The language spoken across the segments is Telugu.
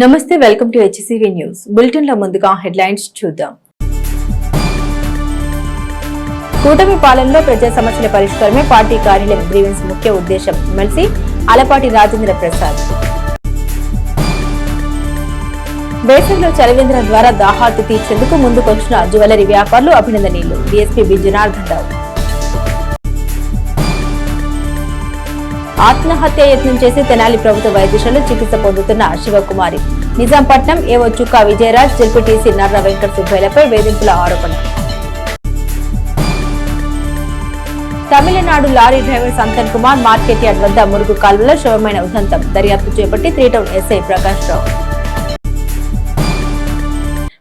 నమస్తే, welcome to HCV news bulletin లో ముందుగా హెడ్లైన్స్ చూద్దాం. కూటమి పాలనలో ప్రజా సమస్యల పరిష్కారమే పార్టీ కార్యాలయం గ్రీవెన్స్ ముఖ్య ఉద్దేశం. ఎమ్మెల్సీ అలపాటి రాజేంద్ర ప్రసాద్. వేసవిలో చలివేంద్రం ద్వారా దాహార్తి తీర్చేందుకు ముందుకొచ్చిన జ్యువెలరీ వ్యాపారులు అభినందనీయులు. DSP B Janardhan Rao. ఆత్మహత్య యత్నం చేసి తెనాలి ప్రభుత్వ వైద్యశాలలో చికిత్స పొందుతున్న శివకుమారి. నిజాంపట్నం ఏవో చుక్కా విజయరాజ్, జెడ్పీటీసీ నర్ర వెంకట సుబ్బయ్యలపై వేధింపుల ఆరోపణ. Tamil Nadu lorry driver Santhan Kumar market yard వద్ద మురుగు కాల్వలో శవమైన ఉదంతం. దర్యాప్తు చేపట్టి 3 టౌన్ ఎస్ఐ ప్రకాష్ రావు.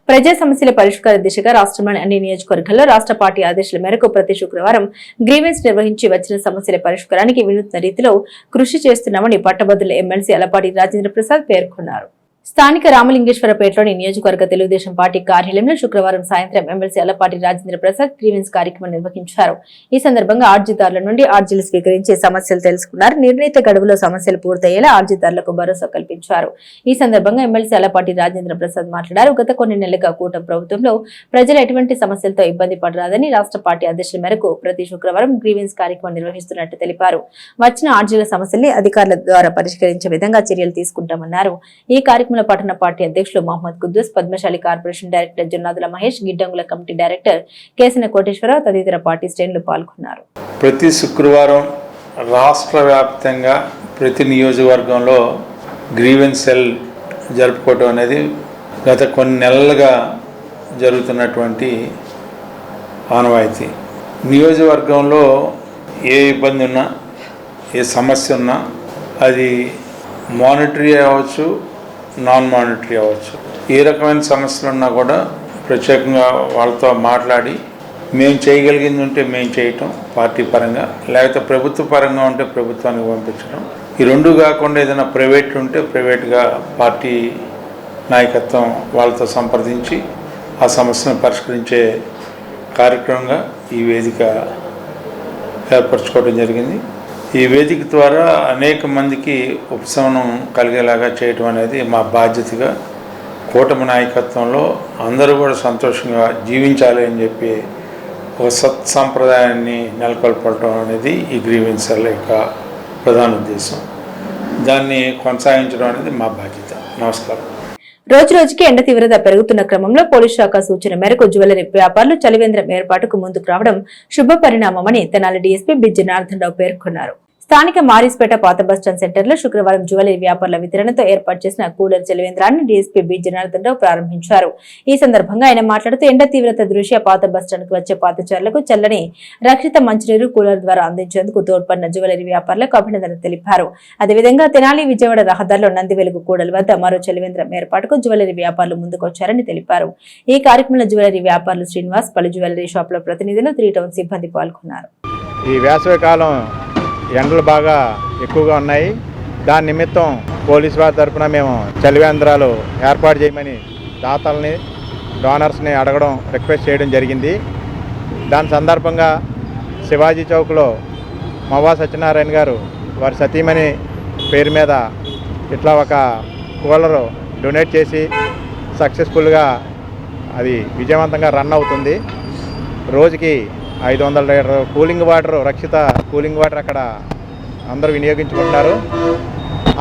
ప్రజా సమస్యల పరిష్కార దిశగా రాష్ట్రంలోని అన్ని నియోజకవర్గాల్లో రాష్ట్ర పార్టీ ఆదేశాల మేరకు ప్రతి శుక్రవారం గ్రీవెన్స్ నిర్వహించి వచ్చిన సమస్యల పరిష్కారానికి వినూత్న రీతిలో కృషి చేస్తున్నామని పట్టభద్రుల ఎమ్మెల్సీ అలపాటి రాజేంద్ర ప్రసాద్ పేర్కొన్నారు. స్థానిక రామలింగేశ్వరపేటలోని నియోజకవర్గ తెలుగుదేశం పార్టీ కార్యాలయంలో శుక్రవారం సాయంత్రం ఎమ్మెల్సీ అలపాటి రాజేంద్ర ప్రసాద్ గ్రీవెన్స్ కార్యక్రమం నిర్వహించారు. ఈ సందర్భంగా అర్జీదారుల నుండి అర్జీలు స్వీకరించి సమస్యలు తెలుసుకున్నారు. నిర్ణీత గడువులో సమస్యలు పూర్తయ్యేలా అర్జీదారులకు భరోసా కల్పించారు. ఈ సందర్భంగా ఎమ్మెల్సీ అలపాటి రాజేంద్ర ప్రసాద్ మాట్లాడారు. గత కొన్ని నెలలుగా కూటమి ప్రభుత్వంలో ప్రజలు ఎటువంటి సమస్యలతో ఇబ్బంది పడరాదని రాష్ట్ర పార్టీ ఆదేశాల మేరకు ప్రతి శుక్రవారం గ్రీవెన్స్ కార్యక్రమం నిర్వహిస్తున్నట్టు తెలిపారు. వచ్చిన అర్జీల సమస్యల్ని అధికారుల ద్వారా పరిష్కరించే విధంగా చర్యలు తీసుకుంటామన్నారు. ఈ కార్యక్రమంలో పట్టణ పార్టీ అధ్యక్షులు మహమ్మద్ కుద్దూస్, పద్మశాలి కార్పొరేషన్ డైరెక్టర్ జొన్నాదుల మహేష్, గిడ్డంగుల కమిటీ డైరెక్టర్ కేసన కోటేశ్వరరావు తదితర పార్టీ శ్రేణులు పాల్గొన్నారు. ప్రతి శుక్రవారం రాష్ట్ర వ్యాప్తంగా ప్రతి నియోజకవర్గంలో గ్రీవెన్స్ సెల్ జరుపుకోవడం అనేది గత కొన్ని నెలలుగా జరుగుతున్నటువంటి ఆనవాయితీ. నియోజకవర్గంలో ఏ ఇబ్బంది ఉన్నా, ఏ సమస్య ఉన్నా అది మానిటరీ అవ్వచ్చు, నాన్ మానిటరీ అవ్వచ్చు, ఏ రకమైన సమస్యలు ఉన్నా కూడా ప్రత్యేకంగా వాళ్ళతో మాట్లాడి మేము చేయగలిగింది ఉంటే మేము చేయటం పార్టీ పరంగా, లేకపోతే ప్రభుత్వ పరంగా ఉంటే ప్రభుత్వానికి పంపించడం. ఈ రెండు కాకుండా ఏదైనా ప్రైవేట్ ఉంటే ప్రైవేట్గా పార్టీ నాయకత్వం వాళ్ళతో సంప్రదించి ఆ సమస్యను పరిష్కరించే కార్యక్రమంగా ఈ వేదిక ఏర్పరచుకోవడం జరిగింది. ఈ వేదిక ద్వారా అనేక మందికి ఉపశమనం కలిగేలాగా చేయటం అనేది మా బాధ్యతగా, కూటమి నాయకత్వంలో అందరూ కూడా సంతోషంగా జీవించాలి అని చెప్పి ఒక సత్సంప్రదాయాన్ని నెలకొల్పడం అనేది ఈ గ్రీవెన్స్ సెల్ యొక్క ప్రధాన ఉద్దేశం. దాన్ని కొనసాగించడం అనేది మా బాధ్యత. నమస్కారం. రోజు రోజుకి ఎండ తీవ్రత పెరుగుతున్న క్రమంలో పోలీస్ శాఖ సూచన మేరకు జ్యువెలరీ వ్యాపారులు చలివేంద్రం ఏర్పాటుకు ముందుకు రావడం శుభ పరిణామమని తెనాలి డీఎస్పీ బి జనార్దన్ రావు పేర్కొన్నారు. స్థానిక మారిస్పేట పాత బస్టాండ్ సెంటర్ లో శుక్రవారం జ్యువెలరీ వ్యాపారుల వితరణతో ఏర్పాటు చేసిన cooler చలివేంద్రాన్ని DSP B Janardhan Rao ప్రారంభించారు. ఈ సందర్భంగా ఆయన మాట్లాడుతూ ఎండ తీవ్రత దృష్ట్యా పాత బస్టాండ్ కు వచ్చే పాతచారులకు చల్లని రక్షిత మంచినీరు కూలర్ ద్వారా అందించేందుకు తోడ్పడిన జ్యువెలరీ వ్యాపారులకు అభినందనలు తెలిపారు. అదేవిధంగా తెనాలి విజయవాడ రహదారిలో నందివెలుగు కూడలి వద్ద మరో చలివేంద్రం ఏర్పాటుకు జ్యువెలరీ వ్యాపారులు ముందుకొచ్చారని తెలిపారు. ఈ కార్యక్రమంలో జ్యువెలరీ వ్యాపారులు శ్రీనివాస్, పలు జ్యువెలరీ షాపుల ప్రతినిధులు, 3 టౌన్ సిబ్బంది పాల్గొన్నారు. ఈ వేసవి కాలం ఎండలు బాగా ఎక్కువగా ఉన్నాయి. దాని నిమిత్తం పోలీసు వారి తరఫున మేము చలివేంద్రాలు ఏర్పాటు చేయమని దాతల్ని, డోనర్స్ని అడగడం, రిక్వెస్ట్ చేయడం జరిగింది. దాని సందర్భంగా శివాజీ చౌక్లో మవ్వా సత్యనారాయణ గారు వారి సతీమణి పేరు మీద ఇట్లా ఒక కూలరు డొనేట్ చేసి సక్సెస్ఫుల్గా అది విజయవంతంగా రన్ అవుతుంది. రోజుకి 500 లీటర్ కూలింగ్ వాటర్, రక్షిత కూలింగ్ వాటర్ అక్కడ అందరూ వినియోగించుకుంటున్నారు.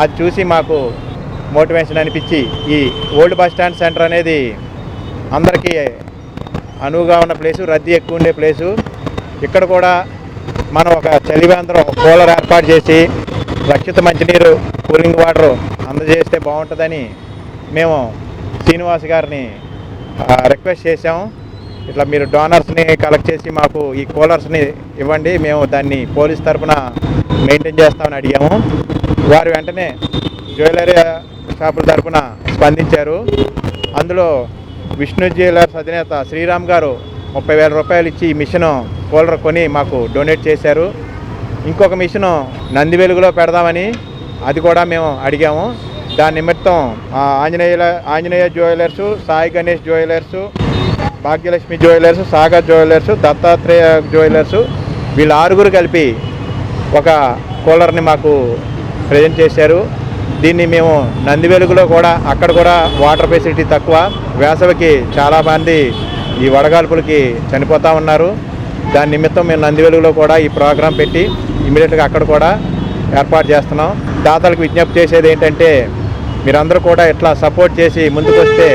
అది చూసి మాకు మోటివేషన్ అనిపించి ఈ ఓల్డ్ బస్ స్టాండ్ సెంటర్ అనేది అందరికీ అనువుగా ఉన్న ప్లేసు, రద్దీ ఎక్కువ ఉండే ప్లేసు. ఇక్కడ కూడా మనం ఒక చలివేంద్రం కూలర్ ఏర్పాటు చేసి రక్షిత మంచినీరు, కూలింగ్ వాటర్ అందజేస్తే బాగుంటుందని మేము శ్రీనివాస్ గారిని రిక్వెస్ట్ చేసాము. ఇట్లా మీరు డోనర్స్ని కలెక్ట్ చేసి మాకు ఈ కూలర్స్ని ఇవ్వండి, మేము దాన్ని పోలీస్ తరఫున మెయింటైన్ చేస్తామని అడిగాము. వారు వెంటనే జ్యువెలరీ షాపుల తరఫున స్పందించారు. అందులో విష్ణు జ్యువెలర్స్ అధినేత శ్రీరామ్ గారు 30,000 రూపాయలు ఇచ్చి ఈ మిషన్ కూలర్ కొని మాకు డొనేట్ చేశారు. ఇంకొక మిషను నందివెలుగులో పెడదామని అది కూడా మేము అడిగాము. దాని నిమిత్తం Anjaneya jewellers, Sai Ganesh jewellers, Bhagyalakshmi jewellers, Sagar jewellers, Dattatreya jewellers వీళ్ళ 6 కలిపి ఒక కూలర్ని మాకు ప్రజెంట్ చేశారు. దీన్ని మేము నందివెలుగులో కూడా అక్కడ కూడా వాటర్ ఫెసిలిటీ తక్కువ, వేసవికి చాలామంది ఈ వడగాల్పులకి చనిపోతూ ఉన్నారు. దాని నిమిత్తం మేము నందివెలుగులో కూడా ఈ ప్రోగ్రాం పెట్టి ఇమీడియట్గా అక్కడ కూడా ఏర్పాటు చేస్తున్నాం. దాతలకు విజ్ఞప్తి చేసేది ఏంటంటే మీరందరూ కూడా ఇట్లా సపోర్ట్ చేసి ముందుకు వస్తే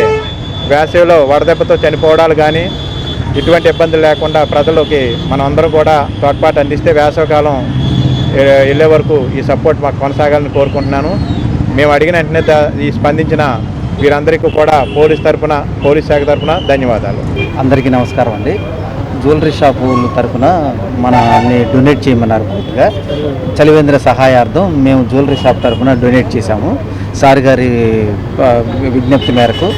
వేసవిలో వడదెబ్బతో చనిపోవడాలు కానీ ఇటువంటి ఇబ్బందులు లేకుండా ప్రజలకి మనం అందరం కూడా తోడ్పాటు అందిస్తే వేసవికాలం వెళ్ళే వరకు ఈ సపోర్ట్ మాకు కొనసాగాలని కోరుకుంటున్నాను. మేము అడిగిన వెంటనే ఈ స్పందించిన వీరందరికీ కూడా పోలీస్ శాఖ తరఫున ధన్యవాదాలు. అందరికీ నమస్కారం అండి. జ్యువెలరీ షాపుల తరఫున మన అన్ని డొనేట్ చేయమన్నారు. పూర్తిగా చలివేంద్ర సహాయార్థం మేము జ్యువెలరీ షాప్ తరఫున డొనేట్ చేశాము సార్ గారి విజ్ఞప్తి మేరకు.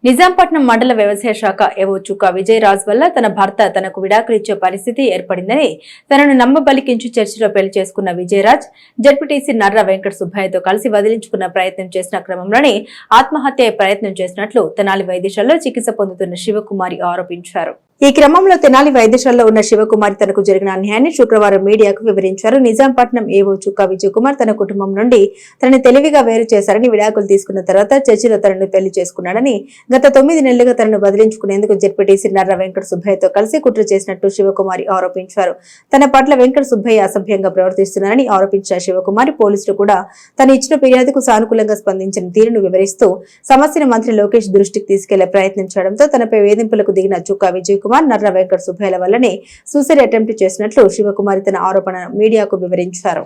నిజాంపట్నం మండల వ్యవసాయ శాఖ ఏవో చుక్క విజయరాజ్ వల్ల తన భర్త తనకు విడాకులు ఇచ్చే పరిస్థితి ఏర్పడిందని తనను నమ్మబలికించి చర్చిలో పెళ్లి చేసుకున్న విజయరాజ్ జడ్పీటీసీ నర్ర వెంకట సుబ్బయ్యతో కలిసి వదిలించుకున్న ప్రయత్నం చేసిన క్రమంలోనే ఆత్మహత్య ప్రయత్నం చేసినట్లు తెనాలి వైద్యశాలలో చికిత్స పొందుతున్న శివకుమారి ఆరోపించారు. ఈ క్రమంలో తెనాలి వైద్యశాలలో ఉన్న శివకుమారి తనకు జరిగిన అన్యాయాన్ని శుక్రవారం మీడియాకు వివరించారు. నిజాంపట్నం ఏవో చుక్క విజయ్ కుమార్ తన కుటుంబం నుండి తనని తెలివిగా వేరు చేశారని, విడాకులు తీసుకున్న తర్వాత చర్చిలో తనను పెళ్లి చేసుకున్నాడని, గత 9 నెలలుగా తనను బదిలించుకునేందుకు జడ్పీటీసీ నర్ర వెంకట సుబ్బయ్యతో కలిసి కుట్ర చేసినట్టు శివకుమారి ఆరోపించారు. తన పట్ల వెంకట సుబ్బయ్య అసభ్యంగా ప్రవర్తిస్తున్నారని ఆరోపించిన శివకుమారి పోలీసులు కూడా తను ఇచ్చిన ఫిర్యాదుకు సానుకూలంగా స్పందించిన తీరును వివరిస్తూ సమస్యను మంత్రి లోకేష్ దృష్టికి తీసుకెళ్లే ప్రయత్నం చేయడంతో తనపై వేధింపులకు దిగిన చుక్క విజయ్ కుమార్ నర్ర వెంకట సుబ్బయ్యల వల్లనే సూసైడ్ అటెంప్ట్ చేసినట్లు శివకుమారి తన ఆరోపణ మీడియాకు వివరించారు.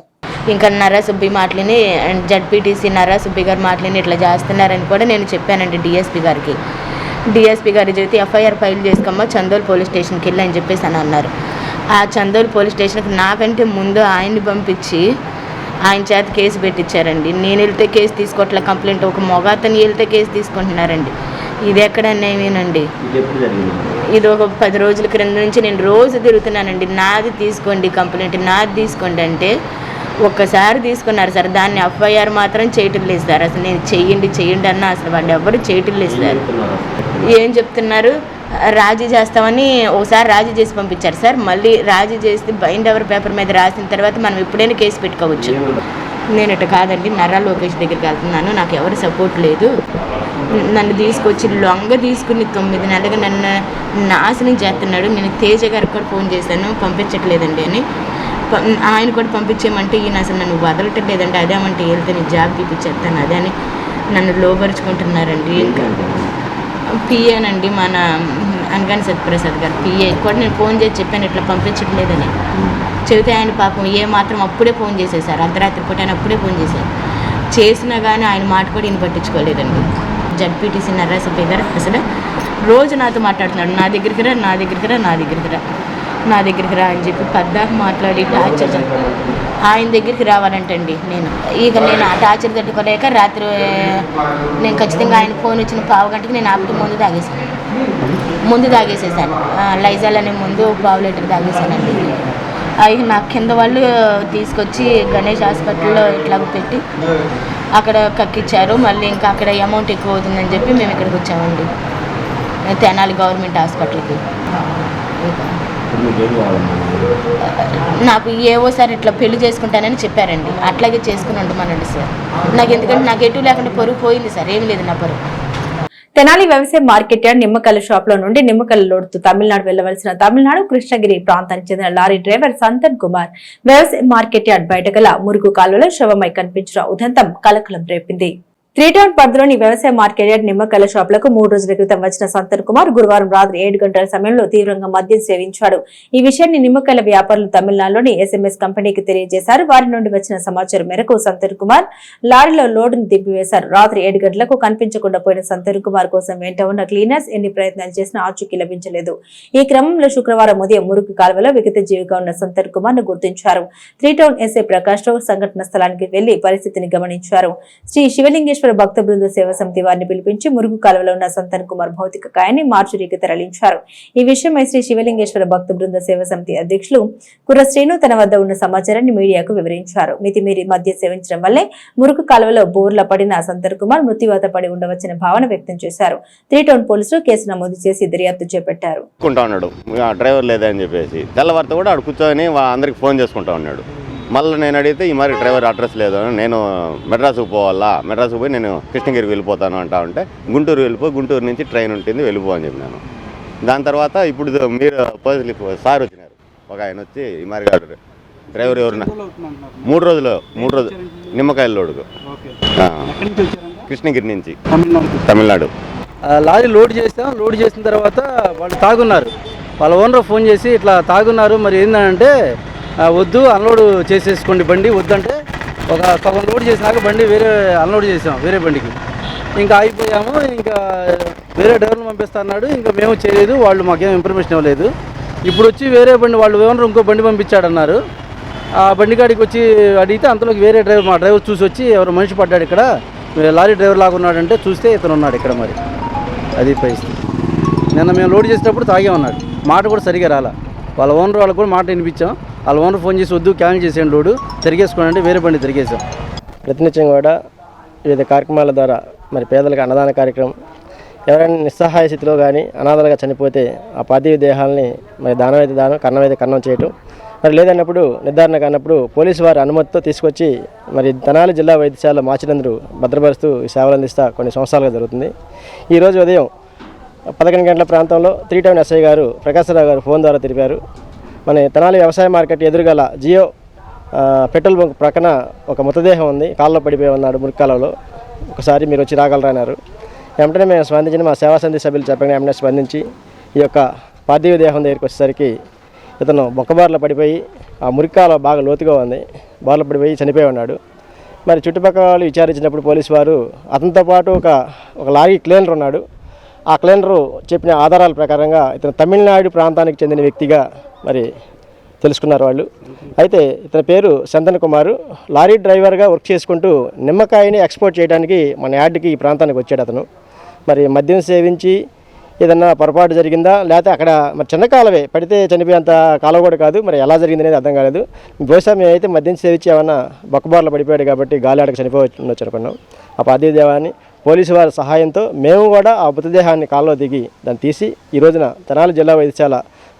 ఇంకా నర్రా సుబ్బి మాటలని జడ్పీటీసీ నర్రా సుబ్బి గారు మాటలని ఇట్లా చేస్తున్నారని కూడా నేను చెప్పానండి డిఎస్పీ గారికి. డిఎస్పీ గారి చెబితే ఎఫ్ఐఆర్ ఫైల్ చేసుకోమ్మా చందోల్ పోలీస్ స్టేషన్కి వెళ్ళి అని చెప్పేసి అని అన్నారు. ఆ చందోల్ పోలీస్ స్టేషన్కి నాకంటే ముందు ఆయన్ని పంపించి ఆయన చేత కేసు పెట్టించారండి. నేను వెళ్తే కేసు తీసుకోవట్లే, కంప్లైంట్ ఒక మొగాతని వెళ్తే కేసు తీసుకుంటున్నారండి. ఇది ఎక్కడ అన్యాయమేనండి. ఇది ఒక 10 రోజుల క్రింద నుంచి నేను రోజు తిరుగుతున్నానండి. నాది తీసుకోండి కంప్లైంట్, నాది తీసుకోండి అంటే ఒక్కసారి తీసుకున్నారు సార్. దాన్ని ఎఫ్ఐఆర్ మాత్రం చేయటం లేదు సార్. అసలు నేను చెయ్యండి అన్న అసలు వాళ్ళు ఎవరు చేయటం లేదు సార్. ఏం చెప్తున్నారు, రాజీ చేస్తామని ఒకసారి రాజీ చేసి పంపించారు సార్. మళ్ళీ రాజీ చేస్తే బైండ్ ఎవర్ పేపర్ మీద రాసిన తర్వాత మనం ఎప్పుడైనా కేసు పెట్టుకోవచ్చు. నేను ఇట్లా కాదండి, నర్రా లోకేష్ దగ్గరికి వెళ్తున్నాను, నాకు ఎవరు సపోర్ట్ లేదు, నన్ను తీసుకొచ్చి లొంగ తీసుకుని 9 నెలలుగా నన్ను నాశనం చేస్తున్నాడు. నేను తేజ గారికి కూడా ఫోన్ చేశాను, పంపించట్లేదండి అని. ఆయన కూడా పంపించేయమంటే ఈయన అసలు నన్ను వదలటం లేదండి. అదేమంటే వెళ్తే నేను జాబ్ తీపిచ్చేస్తాను అదే అని నన్ను లోపరుచుకుంటున్నారండి. ఇంకా పిఏనండి మన అనగాని సత్యప్రసాద్ గారు పిఏ కూడా నేను ఫోన్ చేసి చెప్పాను ఇట్లా పంపించట్లేదని. చెబితే ఆయన పాపం ఏ మాత్రం అప్పుడే ఫోన్ చేసేసారు, అర్ధరాత్రి పూట ఆయన అప్పుడే ఫోన్ చేశారు. చేసినా కానీ ఆయన మాట కూడా ఈయన పట్టించుకోలేదండి. జడ్పీటీసీ నర్రా సుబ్బయ్య గారు అసలు రోజు నాతో మాట్లాడుతున్నాడు, నా దగ్గరికి రా అని చెప్పి పద్దాకు మాట్లాడి టార్చర్. ఆయన దగ్గరికి రావాలంటండి. నేను ఆ టార్చర్ తట్టుకోలేక రాత్రి నేను ఖచ్చితంగా ఆయన ఫోన్ వచ్చిన 1/2 గంటకి నేను ఆపితే ముందు తాగేసేసాను. లైజాల్ అనే ముందు 1/2 లీటర్ తాగేసానండి. అవి నాకు కింద వాళ్ళు తీసుకొచ్చి గణేష్ హాస్పిటల్లో ఇట్లా పెట్టి అక్కడ కక్కిచ్చారు. మళ్ళీ ఇంకా అక్కడ అమౌంట్ ఎక్కువ అవుతుందని చెప్పి మేము ఇక్కడికి వచ్చామండి, తెనాలి గవర్నమెంట్ హాస్పిటల్కి. నాకు ఏవోసారి ఇట్లా పెళ్లి చేసుకుంటానని చెప్పారండి, అట్లాగే చేసుకుని ఉండమనండి సార్. నాకు ఎందుకంటే నాకు ఎటు లేకుండా పరుగు పోయింది సార్, ఏం లేదు నా పరుగు. తెనాలి వ్యవసాయ మార్కెట్ యార్డ్ నిమ్మకల్ల షాప్ లో నుండి నిమ్మకల్ల లోడుతూ తమిళనాడు వెళ్లవలసిన తమిళనాడు కృష్ణగిరి ప్రాంతానికి చెందిన లారీ డ్రైవర్ సంతన్ కుమార్ వ్యవసాయ మార్కెట్ యార్డ్ బయట గల మురుగు కాలువలో శవమై కనిపించిన ఉదంతం కలకలం రేపింది. 3 టౌన్ పరిధిలోని వ్యవసాయ మార్కెట్ యార్డ్ నిమ్మకల్ల షాపులకు 3 రోజుల క్రితం వచ్చిన సంతన్ కుమార్ గురువారం రాత్రి 7 గంటల సమయంలో తీవ్రంగా మద్యం సేవించాడు. ఈ విషయాన్ని నిమ్మకల్ల వ్యాపారులు తమిళనాడులోని SMS కంపెనీకి తెలియజేశారు. వారి నుండి వచ్చిన సమాచారం మేరకు సంతన్ కుమార్ లారీలో లోడును దింపివేశారు. రాత్రి 7 గంటలకు కనిపించకుండా పోయిన సంతన్ కుమార్ కోసం వెంట ఉన్న క్లీనర్స్ ఎన్ని ప్రయత్నాలు చేసినా ఆచూకీ లభించలేదు. ఈ క్రమంలో శుక్రవారం ఉదయం మురుగు కాలువలో విగత జీవిగా ఉన్న సంతన్ కుమార్ ను గుర్తించారు. 3 టౌన్ ఎస్ఐ ప్రకాష్ రావు సంఘటన స్థలానికి వెళ్లి పరిస్థితిని గమనించారు. శ్రీ శివలింగేశ్వర భక్త బృంద సేవా సమితి వారిని పిలిపించి మురుగు కాలువలో ఉన్న సంతన్ కుమార్ భౌతిక కాయాన్ని మార్చురీకి తరలించారు. ఈ విషయమై శ్రీ శివలింగేశ్వర భక్త బృంద సేవా సమితి అధ్యక్షులు కుర్ర శ్రీను తన వద్ద ఉన్న సమాచారాన్ని మీడియాకు వివరించారు. మితిమీరి మద్యం సేవించడం వల్లే మురుగు కాలువలో బోర్ల పడిన సంతన్ కుమార్ మృత్యువాత పడి ఉండవచ్చని భావన వ్యక్తం చేశారు. 3 టౌన్ పోలీసులు కేసు నమోదు చేసి దర్యాప్తు చేపట్టారు. డ్రైవర్ లేదని చెప్పేసి తెల్లవారితో కూడా ఆడు కూర్చొని అందరికి ఫోన్ చేసుకుంటా ఉన్నాడు. మళ్ళీ నేను అడిగితే ఈ మరి డ్రైవర్ అడ్రస్ లేదు, నేను మెడ్రాస్కి పోవాలా, మెడ్రాస్కి పోయి నేను కృష్ణగిరికి వెళ్ళిపోతాను అంటా ఉంటే గుంటూరు వెళ్ళిపోయి గుంటూరు నుంచి ట్రైన్ ఉంటుంది వెళ్ళిపో అని చెప్పినాను. దాని తర్వాత ఇప్పుడు మీరు సార్ వచ్చినారు, ఒక ఆయన వచ్చి ఈ మరి గారు డ్రైవర్ ఎవరున్నా 3 రోజులు నిమ్మకాయల లోడుకు కృష్ణగిరి నుంచి తమిళనాడు. లారీ లోడ్ చేసిన తర్వాత వాళ్ళు తాగున్నారు. వాళ్ళ ఓనర్ ఫోన్ చేసి ఇట్లా తాగున్నారు, మరి ఏంటంటే వద్దు అన్లోడ్ చేసేసుకోండి బండి వద్దంటే ఒక సగం లోడ్ చేసినాక బండి వేరే అన్లోడ్ చేసాం వేరే బండికి. ఇంకా అయిపోయాము, ఇంకా వేరే డ్రైవర్ని పంపిస్తా అన్నాడు. ఇంకా మేము చేయలేదు, వాళ్ళు మాకేం ఇన్ఫర్మేషన్ ఇవ్వలేదు. ఇప్పుడు వచ్చి వేరే బండి వాళ్ళు ఓనర్ ఇంకో బండి పంపించాడన్నారు. ఆ బండి కాడికి వచ్చి అడిగితే అంతలోకి వేరే డ్రైవర్ మా డ్రైవర్ చూసి వచ్చి ఎవరు మనిషి పడ్డాడు ఇక్కడ, లారీ డ్రైవర్ లాగా ఉన్నాడంటే చూస్తే ఇతను ఉన్నాడు ఇక్కడ. మరి అది పరిస్థితి. నిన్న మేము లోడ్ చేసేటప్పుడు తాగే ఉన్నాడు, మాట కూడా సరిగా రాలా. వాళ్ళ ఓనర్ వాళ్ళకు కూడా మాట వినిపించాం. వాళ్ళ ఓనర్ ఫోన్ చేసి వద్దు క్యాన్సిల్ చేసేయండి లోడు, తిరిగేసుకోండి అంటే వేరే బండి తిరిగేసాం. ప్రతినిత్యం కూడా వివిధ కార్యక్రమాల ద్వారా మరి పేదలకు అన్నదాన కార్యక్రమం, ఎవరైనా నిస్సహాయ స్థితిలో కానీ అనాథలుగా చనిపోతే ఆ పార్థివ దేహాలని మరి దానమైతే దానం, కన్నమైతే కన్నం చేయటం, మరి లేదన్నప్పుడు నిర్ధారణ కానప్పుడు పోలీసు వారి అనుమతితో తీసుకొచ్చి మరి తెనాలి జిల్లా వైద్యశాల మాచినందు భద్రపరుస్తూ ఈ సేవలు అందిస్తా కొన్ని సంవత్సరాలుగా జరుగుతుంది. ఈరోజు ఉదయం 11 గంటల ప్రాంతంలో 3 టౌన్ ఎస్ఐ గారు ప్రకాశరావు గారు ఫోన్ ద్వారా తెలిపారు, మన తెనాలి వ్యవసాయ మార్కెట్ ఎదురుగల జియో పెట్రోల్ బంక్ ప్రక్కన ఒక మృతదేహం ఉంది, కాళ్ళలో పడిపోయి ఉన్నాడు మురికాలలో, ఒకసారి మీరు వచ్చి రాగలరా అన్నారు. వెంటనే మేము స్పందించిన మా సేవా సమితి సభ్యులు చెప్పగానే వెంటనే స్పందించి ఈ యొక్క పార్థివ దేహం దగ్గరికి వచ్చేసరికి ఇతను బొక్కబార్లో పడిపోయి ఆ మురికాల బాగా లోతుగా ఉంది, బార్లో పడిపోయి చనిపోయి ఉన్నాడు. మరి చుట్టుపక్కల వాళ్ళు విచారించినప్పుడు పోలీసు వారు అతనితో పాటు ఒక లారీ క్లీనర్ ఉన్నాడు. ఆ క్లీనరు చెప్పిన ఆధారాల ప్రకారంగా ఇతను తమిళనాడు ప్రాంతానికి చెందిన వ్యక్తిగా మరి తెలుసుకున్నారు వాళ్ళు. అయితే ఇతని పేరు చందన్ కుమారు, లారీ డ్రైవర్గా వర్క్ చేసుకుంటూ నిమ్మకాయని ఎక్స్పోర్ట్ చేయడానికి మన యార్డ్కి ఈ ప్రాంతానికి వచ్చాడు అతను. మరి మద్యం సేవించి ఏదన్నా పొరపాటు జరిగిందా, లేకపోతే అక్కడ మరి చిన్న కాలవే పడితే చనిపోయేంత కాలం కూడా కాదు, మరి ఎలా జరిగింది అనేది అర్థం కాలేదు. బహుశా మేమైతే మద్యం సేవించి ఏమన్నా బొక్కబార్లో పడిపోయాడు కాబట్టి గాలిఆడకు చనిపోవచ్చు అనుకున్నాం. ఆ పార్థివ దేహాన్ని పోలీసు వారి సహాయంతో మేము కూడా ఆ మృతదేహాన్ని కాల్లో దిగి దాన్ని తీసి ఈ రోజున తెనాలి జిల్లా వైద్యశాల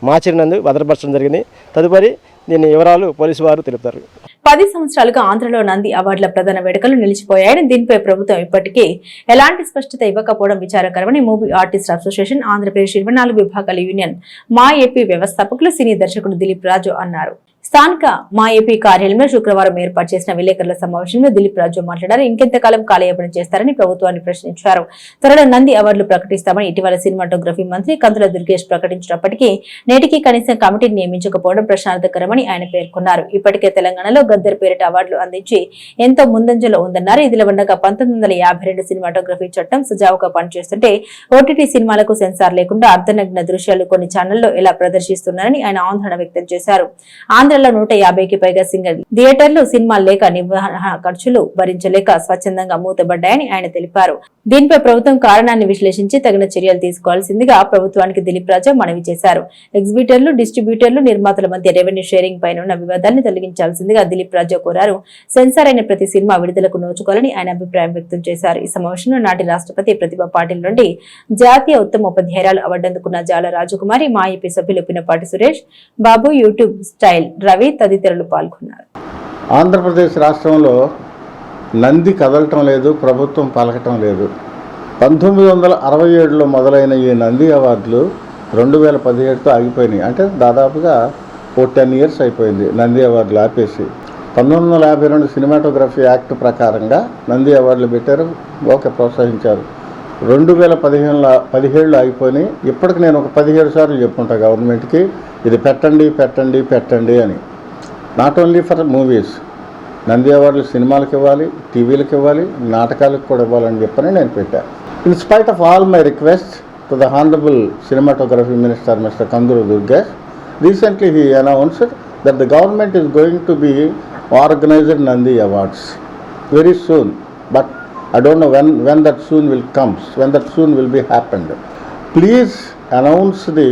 మాచినందు భద్రపరచడం జరిగింది. తదుపరి దీని వివరాలు పోలీసు వారు తెలుపుతారు. 10 సంవత్సరాలుగా ఆంధ్రలో నంది అవార్డుల ప్రధాన వేడుకలు నిలిచిపోయాయని, దీనిపై ప్రభుత్వం ఇప్పటికీ ఎలాంటి స్పష్టత ఇవ్వకపోవడం విచారకరమని మూవీ ఆర్టిస్ట్ అసోసియేషన్ ఆంధ్రప్రదేశ్ 24 విభాగాల యూనియన్ మా ఏపీ వ్యవస్థాపకులు సినీ దర్శకుడు దిలీప్ రాజు అన్నారు. స్థానిక మా ఏపీ కార్యాలయంలో శుక్రవారం ఏర్పాటు చేసిన విలేకరుల సమావేశంలో దిలీప్ రాజు మాట్లాడారు. ఇంకెంతకాలం కాలయాపన చేస్తారని ప్రభుత్వాన్ని ప్రశ్నించారు. త్వరలో నంది అవార్డులు ప్రకటిస్తామని ఇటీవల సినిమాటోగ్రఫీ మంత్రి కందుల దుర్గేష్ ప్రకటించినప్పటికీ నేటికి కనీసం కమిటీని నియమించకపోవడం ప్రశ్నార్థకరమని ఆయన పేర్కొన్నారు. ఇప్పటికే తెలంగాణలో గద్దర్ పేరిట అవార్డులు అందించి ఎంతో ముందంజలో ఉందన్నారు. ఇదిలా ఉండగా 1952 సినిమాటోగ్రఫీ చట్టం సజావుగా పనిచేస్తుంటే ఓటీటీ సినిమాలకు సెన్సార్ లేకుండా అర్ధనగ్న దృశ్యాలు కొన్ని ఛానల్లో ఎలా ప్రదర్శిస్తున్నారని ఆయన ఆందోళన వ్యక్తం చేశారు. ఆంధ్రలో 150కి పైగా సింగిల్ థియేటర్లు సినిమాలు లేక నిర్వహణ ఖర్చులు భరించలేక స్వచ్ఛందంగా మూతబడ్డాయని ఆయన తెలిపారు. దీనిపై ప్రభుత్వం కారణాన్ని విశ్లేషించి తగిన చర్యలు తీసుకోవాల్సిందిగా ప్రభుత్వానికి దిలీప్ రాజు మనవి చేశారు. ఎగ్జిబిటర్లు, డిస్ట్రిబ్యూటర్లు, నిర్మాతల మధ్య రెవెన్యూ షేరింగ్ పైన ఉన్న వివాదాన్ని తొలగించాల్సిందిగా దిలీప్ రాజు కోరారు. సెన్సార్ అయిన ప్రతి సినిమా విడుదలకు నోచుకోవాలని ఆయన అభిప్రాయం వ్యక్తం చేశారు. ఈ సమావేశంలో నాటి రాష్ట్రపతి ప్రతిభా పాటిల్ నుండి జాతీయ ఉత్తమ ఉపాధ్యాయురాలు అవార్డు అందుకున్న జాల రాజకుమారి, మా ఏపీ సభ్యులు పినపాటి సురేష్ బాబు, యూట్యూబ్ స్టైల్ రవి తదితరులు పాల్గొన్నారు. ఆంధ్రప్రదేశ్ రాష్ట్రంలో నంది కదలటం లేదు, ప్రభుత్వం పలకటం లేదు. 1967లో మొదలైన ఈ నంది అవార్డులు 2017తో ఆగిపోయినాయి. అంటే దాదాపుగా 10 years అయిపోయింది నంది అవార్డులు ఆపేసి. 1952 సినిమాటోగ్రఫీ యాక్ట్ ప్రకారంగా నంది అవార్డులు పెట్టారు, ఓకే, ప్రోత్సహించారు. 2017లో ఆగిపోయినాయి. ఇప్పటికి నేను ఒక 17 సార్లు చెప్పుకుంటా గవర్నమెంట్కి, ఇది పెట్టండి పెట్టండి పెట్టండి అని. Not only for movies, Nandi అవార్డులు సినిమాలకు ఇవ్వాలి, టీవీలకు ఇవ్వాలి, నాటకాలకు కూడా ఇవ్వాలని చెప్పని నేను పెట్టాను. In spite of all my request to the honourable cinematography minister mister Kandula Durgesh, recently he announced that the government is going to be organizing Nandi Awards very soon, but I don't know when that soon will come, when that soon will be happened. Please announce the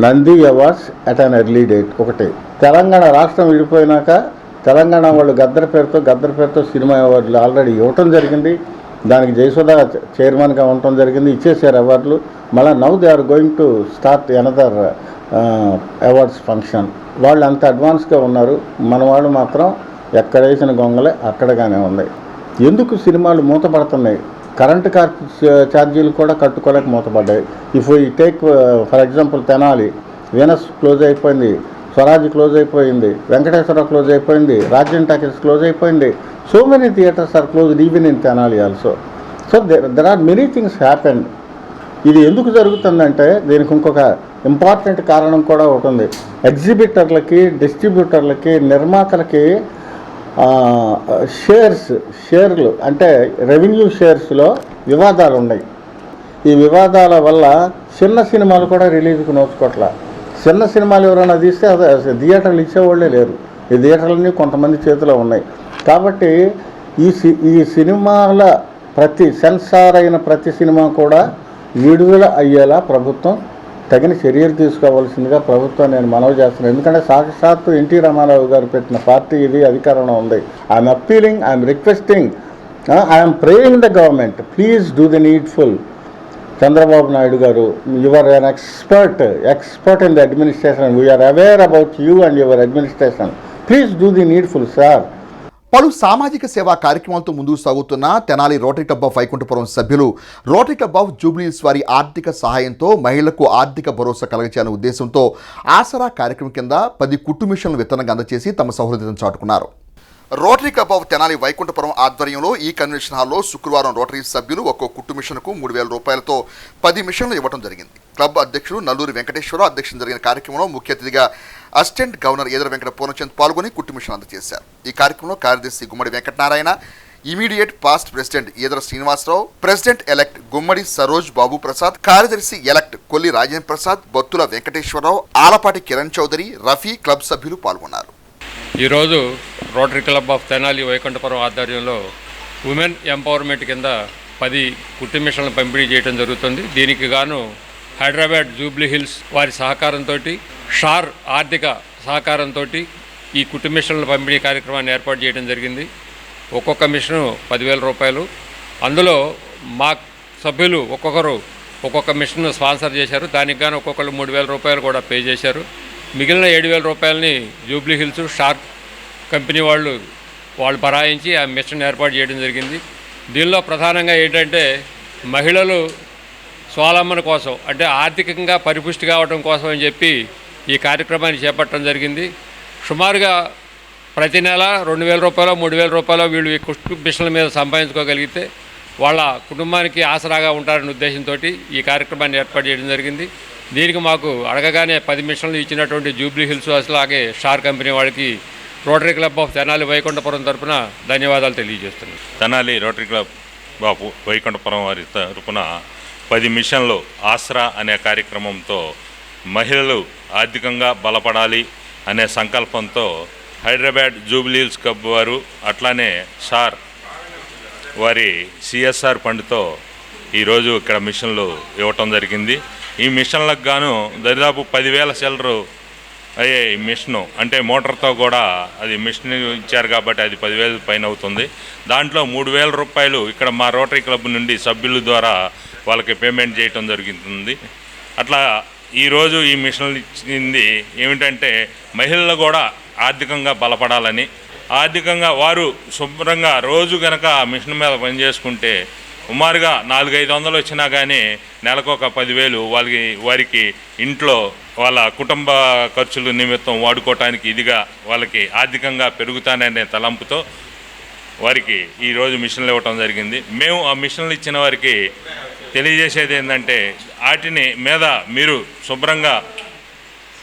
Nandi Awards at an early date. ఒకటి, తెలంగాణ రాష్ట్రం విడిపోయినాక తెలంగాణ వాళ్ళు గద్దర్ పేరుతో సినిమా అవార్డులు ఆల్రెడీ ఇవ్వటం జరిగింది. దానికి జయసుధ చైర్మన్గా ఉండటం జరిగింది, ఇచ్చేసారు అవార్డులు. మళ్ళీ now they are going to start another awards function. వాళ్ళు అంత అడ్వాన్స్గా ఉన్నారు, మన వాళ్ళు మాత్రం ఎక్కడ వేసిన గొంగలే అక్కడగానే ఉన్నాయి. ఎందుకు సినిమాలు మూతపడుతున్నాయి? కరెంటు ఛార్జీలు కూడా కట్టుకోలేక మూతపడ్డాయి. If we take for example Tenali, Venus close అయిపోయింది, స్వరాజ్ క్లోజ్ అయిపోయింది, వెంకటేశ్వర క్లోజ్ అయిపోయింది, రాజ్యం టాకీస్ క్లోజ్ అయిపోయింది. So many theatres are closed even in Tenali also. So there are many things happen. ఇది ఎందుకు జరుగుతుందంటే దీనికి ఇంకొక ఇంపార్టెంట్ కారణం కూడా ఉంటుంది. ఎగ్జిబిటర్లకి, డిస్ట్రిబ్యూటర్లకి, నిర్మాతలకి షేర్లు అంటే రెవెన్యూ షేర్స్లో వివాదాలు ఉన్నాయి. ఈ వివాదాల వల్ల చిన్న సినిమాలు కూడా రిలీజ్కి నోచుకోవట్ల. చిన్న సినిమాలు ఎవరైనా తీస్తే థియేటర్లు ఇచ్చేవాళ్ళే లేరు. ఈ థియేటర్లన్నీ కొంతమంది చేతిలో ఉన్నాయి. కాబట్టి ఈ సినిమాల సెన్సార్ అయిన ప్రతి సినిమా కూడా విడుదల అయ్యేలా ప్రభుత్వం తగిన చర్యలు తీసుకోవాల్సిందిగా ప్రభుత్వం నేను మనవి చేస్తున్నాను. ఎందుకంటే సాక్షాత్తు ఎన్టీ రామారావు గారు పెట్టిన పార్టీ ఇది, అధికారంలో ఉంది. I'm appealing, I'm requesting, I'm praying the government, please do the needful. Chandrababu Naidu garu, you are an expert in the administration. We are aware about you and your administration. Please do the needful, sir. పలు సామాజిక సేవా కార్యక్రమాలతో ముందుకు సాగుతున్న Tenali rotary club of Vaikunthapuram సభ్యులు రోటరీ క్లబ్ ఆఫ్ జూబ్లీహిల్స్ వారి ఆర్థిక సహాయంతో మహిళలకు ఆర్థిక భరోసా కలగచేయాలనే ఉద్దేశంతో ఆసరా కార్యక్రమం కింద 10 కుట్టు మిషన్లు విత్తనంగా అందజేసి తమ సౌహృదయం చాటుకున్నారు. Rotary club of Tenali Vaikunthapuram ఆధ్వర్యంలో ఈ కన్వెన్షన్ హాల్లో శుక్రవారం రోటరీ సభ్యులు ఒక్కో కుట్టు మిషన్కు 3,000 రూపాయలతో 10 మిషన్లు ఇవ్వడం జరిగింది. క్లబ్ అధ్యక్షుడు నల్లూరి వెంకటేశ్వరరావు అధ్యక్షతన జరిగిన కార్యక్రమంలో ముఖ్య అతిథిగా అసిస్టెంట్ గవర్నర్ ఏదర వెంకట పూర్ణచంద్ పాల్గొని కుట్టు మిషన్ అందజేశారు. ఈ కార్యక్రమంలో కార్యదర్శి గుమ్మడి Venkatanarayana, immediate past president ఏదర Srinivasarao, president elect గుమ్మడి సరోజ్ బాబు ప్రసాద్, కార్యదర్శి ఎలెక్ట్ కొల్లి రాజేంద్ర ప్రసాద్, బొత్తుల వెంకటేశ్వరరావు, ఆలపాటి కిరణ్ చౌదరి, రఫీ క్లబ్ సభ్యులు పాల్గొన్నారు. ఈరోజు rotary club of Tenali Vaikunthapuram ఆధ్వర్యంలో ఉమెన్ ఎంపవర్మెంట్ కింద 10 కుట్టు మిషన్లు పంపిణీ చేయడం జరుగుతుంది. దీనికి గాను హైదరాబాద్ జూబ్లీ హిల్స్ వారి సహకారంతో, షార్ ఆర్థిక సహకారంతో ఈ కుట్టు మిషన్ల పంపిణీ కార్యక్రమాన్ని ఏర్పాటు చేయడం జరిగింది. ఒక్కొక్క మిషను 10,000 రూపాయలు. అందులో మా సభ్యులు ఒక్కొక్కరు ఒక్కొక్క మిషన్ స్పాన్సర్ చేశారు. దానికి గాను ఒక్కొక్కరు 3,000 రూపాయలు కూడా పే చేశారు. మిగిలిన 7,000 రూపాయలని జూబ్లీ హిల్స్ షార్ కంపెనీ వాళ్ళు బరాయించి ఆ మిషన్ ఏర్పాటు చేయడం జరిగింది. దీనిలో ప్రధానంగా ఏంటంటే మహిళలు స్వావలంబన కోసం, అంటే ఆర్థికంగా పరిపుష్టి కావడం కోసం అని చెప్పి ఈ కార్యక్రమాన్ని చేపట్టడం జరిగింది. సుమారుగా ప్రతి నెల 2,000 రూపాయలు 3,000 రూపాయలు వీళ్ళు ఈ కుట్టు మిషన్ల మీద సంపాదించుకోగలిగితే వాళ్ళ కుటుంబానికి ఆసరాగా ఉంటారనే ఉద్దేశంతో ఈ కార్యక్రమాన్ని ఏర్పాటు చేయడం జరిగింది. దీనికి మాకు అడగగానే 10 మిషన్లు ఇచ్చినటువంటి జూబ్లీ హిల్స్ అలాగే షార్ కంపెనీ వాళ్ళకి rotary club of Tenali Vaikunthapuram తరఫున ధన్యవాదాలు తెలియజేస్తున్నాను. Tenali rotary club of Vaikunthapuram వారి తరఫున 10 మిషన్లు ఆసరా అనే కార్యక్రమంతో మహిళలు ఆర్థికంగా బలపడాలి అనే సంకల్పంతో హైదరాబాద్ జూబ్లీ హిల్స్ క్లబ్ వారు అట్లానే షార్ వారి సిఎస్ఆర్ ఫండ్తో ఈరోజు ఇక్కడ మిషన్లు ఇవ్వటం జరిగింది. ఈ మిషన్లకు గాను దాదాపు 10,000 సెల్లరు అయ్యే మిషను, అంటే మోటార్తో కూడా అది మిషన్ ఇచ్చారు కాబట్టి అది 10,000 పైన అవుతుంది. దాంట్లో 3,000 రూపాయలు ఇక్కడ మా రోటరీ క్లబ్ నుండి సభ్యుల ద్వారా వాళ్ళకి పేమెంట్ చేయటం జరుగుతుంది. అట్లా ఈరోజు ఈ మిషన్లు ఇచ్చింది ఏమిటంటే మహిళలు కూడా ఆర్థికంగా బలపడాలని, ఆర్థికంగా వారు శుభ్రంగా రోజు కనుక మిషన్ మీద పనిచేసుకుంటే సుమారుగా 400-500 వచ్చినా కానీ నెలకు ఒక 10,000 వారికి ఇంట్లో వాళ్ళ కుటుంబ ఖర్చుల నిమిత్తం వాడుకోవటానికి ఇదిగా వాళ్ళకి ఆర్థికంగా పెరుగుతాననే తలంపుతో వారికి ఈరోజు మిషన్లు ఇవ్వటం జరిగింది. మేము ఆ మిషన్లు ఇచ్చిన వారికి తెలియజేసేది ఏంటంటే వాటిని మీద మీరు శుభ్రంగా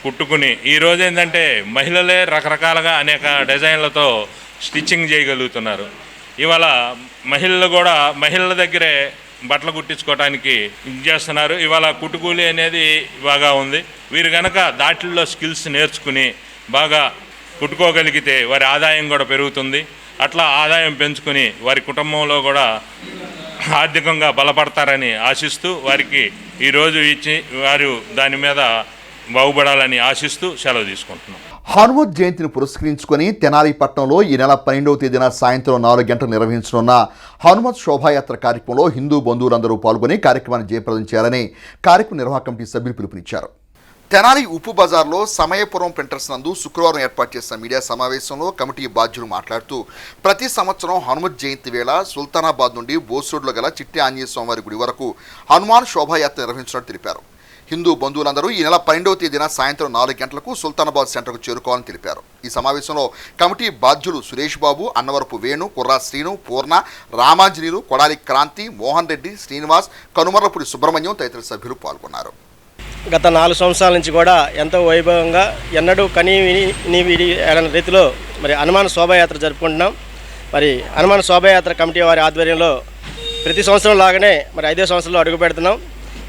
కుట్టుకుని, ఈరోజు ఏంటంటే మహిళలే రకరకాలుగా అనేక డిజైన్లతో స్టిచ్చింగ్ చేయగలుగుతున్నారు. ఇవాళ మహిళలు కూడా మహిళల దగ్గరే బట్టలు కుట్టించుకోవడానికి చేస్తున్నారు. ఇవాళ కుట్టుకూలి అనేది బాగా ఉంది. వీరు కనుక దాటిల్లో స్కిల్స్ నేర్చుకుని బాగా కుట్టుకోగలిగితే వారి ఆదాయం కూడా పెరుగుతుంది. అట్లా ఆదాయం పెంచుకుని వారి కుటుంబంలో కూడా ఆర్థికంగా బలపడతారని ఆశిస్తూ వారికి ఈరోజు ఇచ్చి వారు దాని మీద బాగుపడాలని ఆశిస్తూ సెలవు తీసుకుంటున్నాం. హనుమత్ జయంతిని పురస్కరించుకొని తెనాలి పట్టణంలో ఈ నెల 12వ తేదీన సాయంత్రం 4 గంటలు నిర్వహించనున్న హనుమత్ శోభాయాత్ర కార్యక్రమంలో హిందూ బంధువులందరూ పాల్గొని కార్యక్రమాన్ని జయప్రదం చేయాలని కార్యక్రమ నిర్వాహక కమిటీ సభ్యులు పిలుపునిచ్చారు. తెనాలి ఉప్పు బజార్లో సమయపురం ప్రింటర్స్ నందు శుక్రవారం ఏర్పాటు చేసిన మీడియా సమావేశంలో కమిటీ బాధ్యులు మాట్లాడుతూ ప్రతి సంవత్సరం హనుమత్ జయంతి వేళ సుల్తానాబాద్ నుండి బోస్రోడ్లో గల చిట్టి ఆంజనేయ స్వామివారి గుడి వరకు హనుమాన్ శోభాయాత్ర నిర్వహించినట్టు తెలిపారు. హిందూ బంధువులందరూ ఈ నెల 12వ తేదీన సాయంత్రం 4 గంటలకు సుల్తానాబాద్ సెంటర్కు చేరుకోవాలని తెలిపారు. ఈ సమావేశంలో కమిటీ బాధ్యులు సురేష్ బాబు, అన్నవరపు వేణు, కుర్రా శ్రీను, పూర్ణ, రామాంజనీయులు, కొడాలి క్రాంతి, మోహన్ రెడ్డి, శ్రీనివాస్, కనుమర్లపూడి సుబ్రహ్మణ్యం తదితర సభ్యులు పాల్గొన్నారు. గత 4 సంవత్సరాల నుంచి కూడా ఎంతో వైభవంగా ఎన్నడూ కనీ విని రీతిలో మరి హనుమాన్ శోభాయాత్ర జరుపుకుంటున్నాం. మరి హనుమాన్ శోభాయాత్ర కమిటీ వారి ఆధ్వర్యంలో ప్రతి సంవత్సరం లాగానే మరి 5వ సంవత్సరంలో అడుగు పెడుతున్నాం.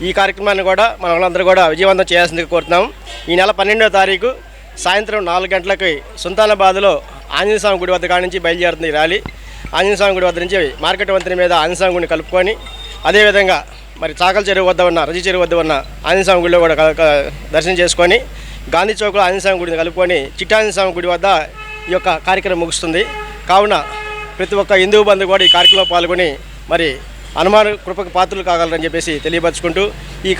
ఈ కార్యక్రమాన్ని కూడా మన వాళ్ళందరూ కూడా విజయవంతం చేయాల్సిందిగా కోరుతున్నాం. ఈ నెల 12వ తారీఖు సాయంత్రం 4 గంటలకి సుల్తానాబాద్లో ఆంజనేయ స్వామి గుడి వద్ద కాడి నుంచి బయలుదేరుతుంది ఈ ర్యాలీ. ఆంజనేయ స్వామి గుడి వద్ద నుంచి మార్కెట్ వంతెన మీద ఆంజనేయ స్వామి గుడిని కలుపుకొని అదేవిధంగా మరి చాకల చెరువు వద్ద ఉన్న రజీ చెరువు వద్ద ఉన్న ఆంజనేయ స్వామి గుడిలో కూడా దర్శనం చేసుకొని గాంధీ చౌక్లో ఆంజనేయ స్వామి గుడిని కలుపుకొని చిట్టి ఆంజనేయ స్వామి గుడి వద్ద ఈ యొక్క కార్యక్రమం ముగుస్తుంది. కావున ప్రతి ఒక్క హిందూ బంధు కూడా ఈ కార్యక్రమంలో పాల్గొని మరి హనుమాన్ కృపకు పాత్రలు కాగలరని చెప్పేసి తెలియపరుచుకుంటూ ఈ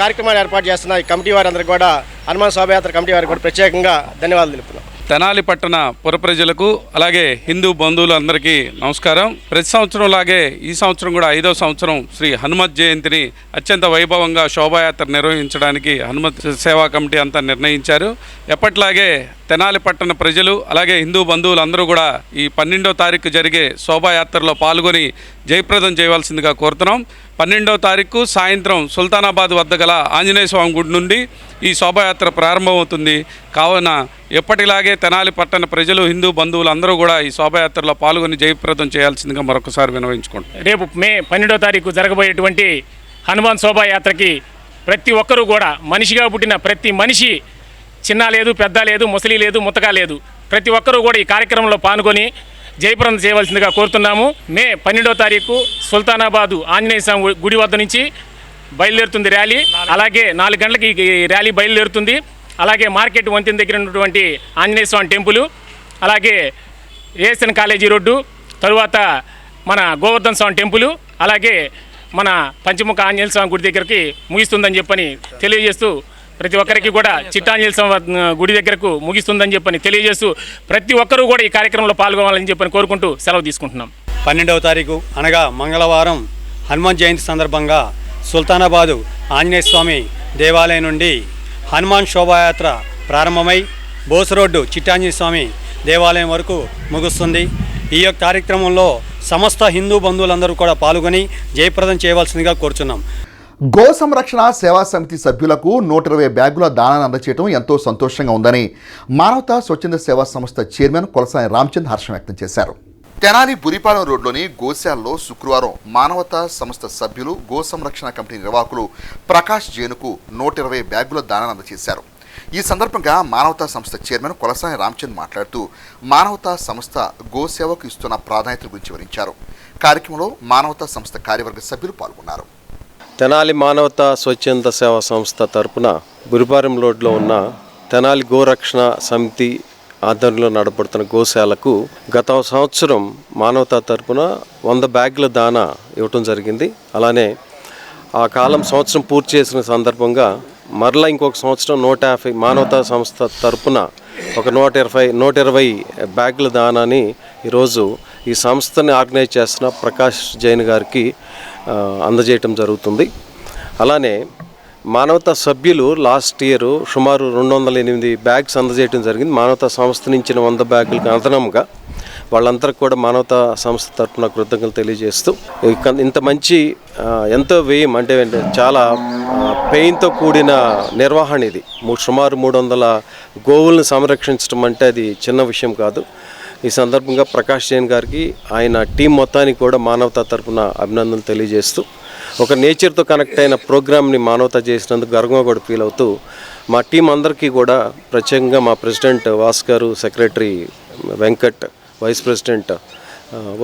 కార్యక్రమాన్ని ఏర్పాటు చేస్తున్న ఈ కమిటీ వారందరికీ కూడా హనుమాన్ శోభయాత్ర కమిటీ వారికి కూడా ప్రత్యేకంగా ధన్యవాదాలు తెలుపుతున్నాం. తెనాలి పట్టణ పుర ప్రజలకు అలాగే హిందూ బంధువులందరికీ నమస్కారం. ప్రతి సంవత్సరం లాగే ఈ సంవత్సరం కూడా 5వ సంవత్సరం శ్రీ హనుమత్ జయంతిని అత్యంత వైభవంగా శోభాయాత్ర నిర్వహించడానికి హనుమత్ సేవా కమిటీ అంతా నిర్ణయించారు. ఎప్పట్లాగే తెనాలి పట్టణ ప్రజలు అలాగే హిందూ బంధువులందరూ కూడా ఈ 12వ తారీఖు జరిగే శోభాయాత్రలో పాల్గొని జయప్రదం చేయవలసిందిగా కోరుతున్నాం. 12వ తారీఖు సాయంత్రం సుల్తానాబాద్ వద్ద గల ఆంజనేయ స్వామి గుడి నుండి ఈ శోభాయాత్ర ప్రారంభమవుతుంది. కావున ఎప్పటిలాగే తెనాలి పట్టణ ప్రజలు హిందూ బంధువులు అందరూ కూడా ఈ శోభాయాత్రలో పాల్గొని జయప్రదం చేయాల్సిందిగా మరొకసారి విన్నవించుకుంటాం. రేపు మే 12వ తారీఖు జరగబోయేటువంటి హనుమాన్ శోభాయాత్రకి ప్రతి ఒక్కరూ కూడా మనిషిగా పుట్టిన ప్రతి మనిషి, చిన్న లేదు, పెద్ద లేదు, ముసలి లేదు, ముతక లేదు, ప్రతి ఒక్కరూ కూడా ఈ కార్యక్రమంలో పాల్గొని జయప్రదం చేయవలసిందిగా కోరుతున్నాము. మే 12వ తారీఖు సుల్తానాబాదు ఆంజనేయ స్వామి గుడి వద్ద నుంచి బయలుదేరుతుంది ర్యాలీ. అలాగే 4 గంటలకి ఈ ర్యాలీ బయలుదేరుతుంది. అలాగే మార్కెట్ వంతెన దగ్గర ఉన్నటువంటి ఆంజనేయ స్వామి టెంపుల్, అలాగే ఏఎస్ఎన్ కాలేజీ రోడ్డు, తరువాత మన గోవర్ధన్ స్వామి టెంపుల్, అలాగే మన పంచముఖ ఆంజనేయ స్వామి గుడి దగ్గరికి ముగిస్తుందని చెప్పని తెలియజేస్తూ ప్రతి ఒక్కరికి కూడా చిట్టాంజనేయ స్వామి గుడి దగ్గరకు ముగిస్తుందని చెప్పని తెలియజేస్తూ ప్రతి ఒక్కరూ కూడా ఈ కార్యక్రమంలో పాల్గొనాలని చెప్పని కోరుకుంటూ సెలవు తీసుకుంటున్నాం. 12వ తారీఖు అనగా మంగళవారం హనుమాన్ జయంతి సందర్భంగా సుల్తానాబాదు ఆంజనేయ స్వామి దేవాలయం నుండి హనుమాన్ శోభాయాత్ర ప్రారంభమై బోస్ రోడ్డు చిట్టాంజనేయ స్వామి దేవాలయం వరకు ముగుస్తుంది. ఈ యొక్క కార్యక్రమంలో సమస్త హిందూ బంధువులందరూ కూడా పాల్గొని జయప్రదం చేయవలసిందిగా కోరుచున్నాం. గో సంరక్షణ సేవా సమితి సభ్యులకు 120 బ్యాగుల దానాన్ని అందజేయడం ఎంతో సంతోషంగా ఉందని మానవతా స్వచ్ఛంద సేవా సంస్థ చైర్మన్ కొలసాని రామచంద్ హర్షం వ్యక్తం చేశారు. తెనాలి బురిపాలెం రోడ్లోని గోశాలలో శుక్రవారం మానవతా సంస్థ సభ్యులు గో సంరక్షణ కమిటీ నిర్వాహకులు ప్రకాష్ జైనుకు 120 బ్యాగుల దానాన్ని అందజేశారు. ఈ సందర్భంగా మానవతా సంస్థ చైర్మన్ కొలసాని రామచంద్ మాట్లాడుతూ మానవతా సంస్థ గోసేవకు ఇస్తున్న ప్రాధాన్యత గురించి వివరించారు. కార్యక్రమంలో మానవతా సంస్థ కార్యవర్గ సభ్యులు పాల్గొన్నారు. తెనాలి మానవతా స్వచ్ఛంద సేవా సంస్థ తరపున బురిపాలెం రోడ్లో ఉన్న తెనాలి గోరక్షణ సమితి ఆధ్వర్యంలో నడపడుతున్న గోశాలకు గత సంవత్సరం మానవతా తరపున 100 బ్యాగుల దానా ఇవ్వటం జరిగింది. అలానే ఆ కాలం సంవత్సరం పూర్తి చేసిన సందర్భంగా మరలా ఇంకొక సంవత్సరం 150 మానవతా సంస్థ తరపున ఒక 120 బ్యాగుల దానాని ఈరోజు ఈ సంస్థని ఆర్గనైజ్ చేస్తున్న ప్రకాష్ జైన్ గారికి అందజేయటం జరుగుతుంది. అలానే మానవతా సభ్యులు లాస్ట్ ఇయర్ సుమారు 208 బ్యాగ్స్ అందజేయడం జరిగింది. మానవతా సంస్థ నుంచి 100 బ్యాగులకు అదనంగా వాళ్ళందరికీ కూడా మానవతా సంస్థ తరఫున కృతజ్ఞతలు తెలియజేస్తూ ఇంత మంచి ఎంతో వ్యయం అంటే చాలా పెయిన్తో కూడిన నిర్వహణ ఇది. సుమారు 300 గోవులను సంరక్షించడం అంటే అది చిన్న విషయం కాదు. ఈ సందర్భంగా ప్రకాష్ జైన్ గారికి ఆయన టీం మొత్తానికి కూడా మానవతా తరఫున అభినందనలు తెలియజేస్తూ ఒక నేచర్తో కనెక్ట్ అయిన ప్రోగ్రామ్ని మానవతా చేసినందుకు గర్వంగా కూడా ఫీల్ అవుతూ మా టీం అందరికీ కూడా ప్రత్యేకంగా మా ప్రెసిడెంట్ వాస్ గారు, secretary Venkat, vice president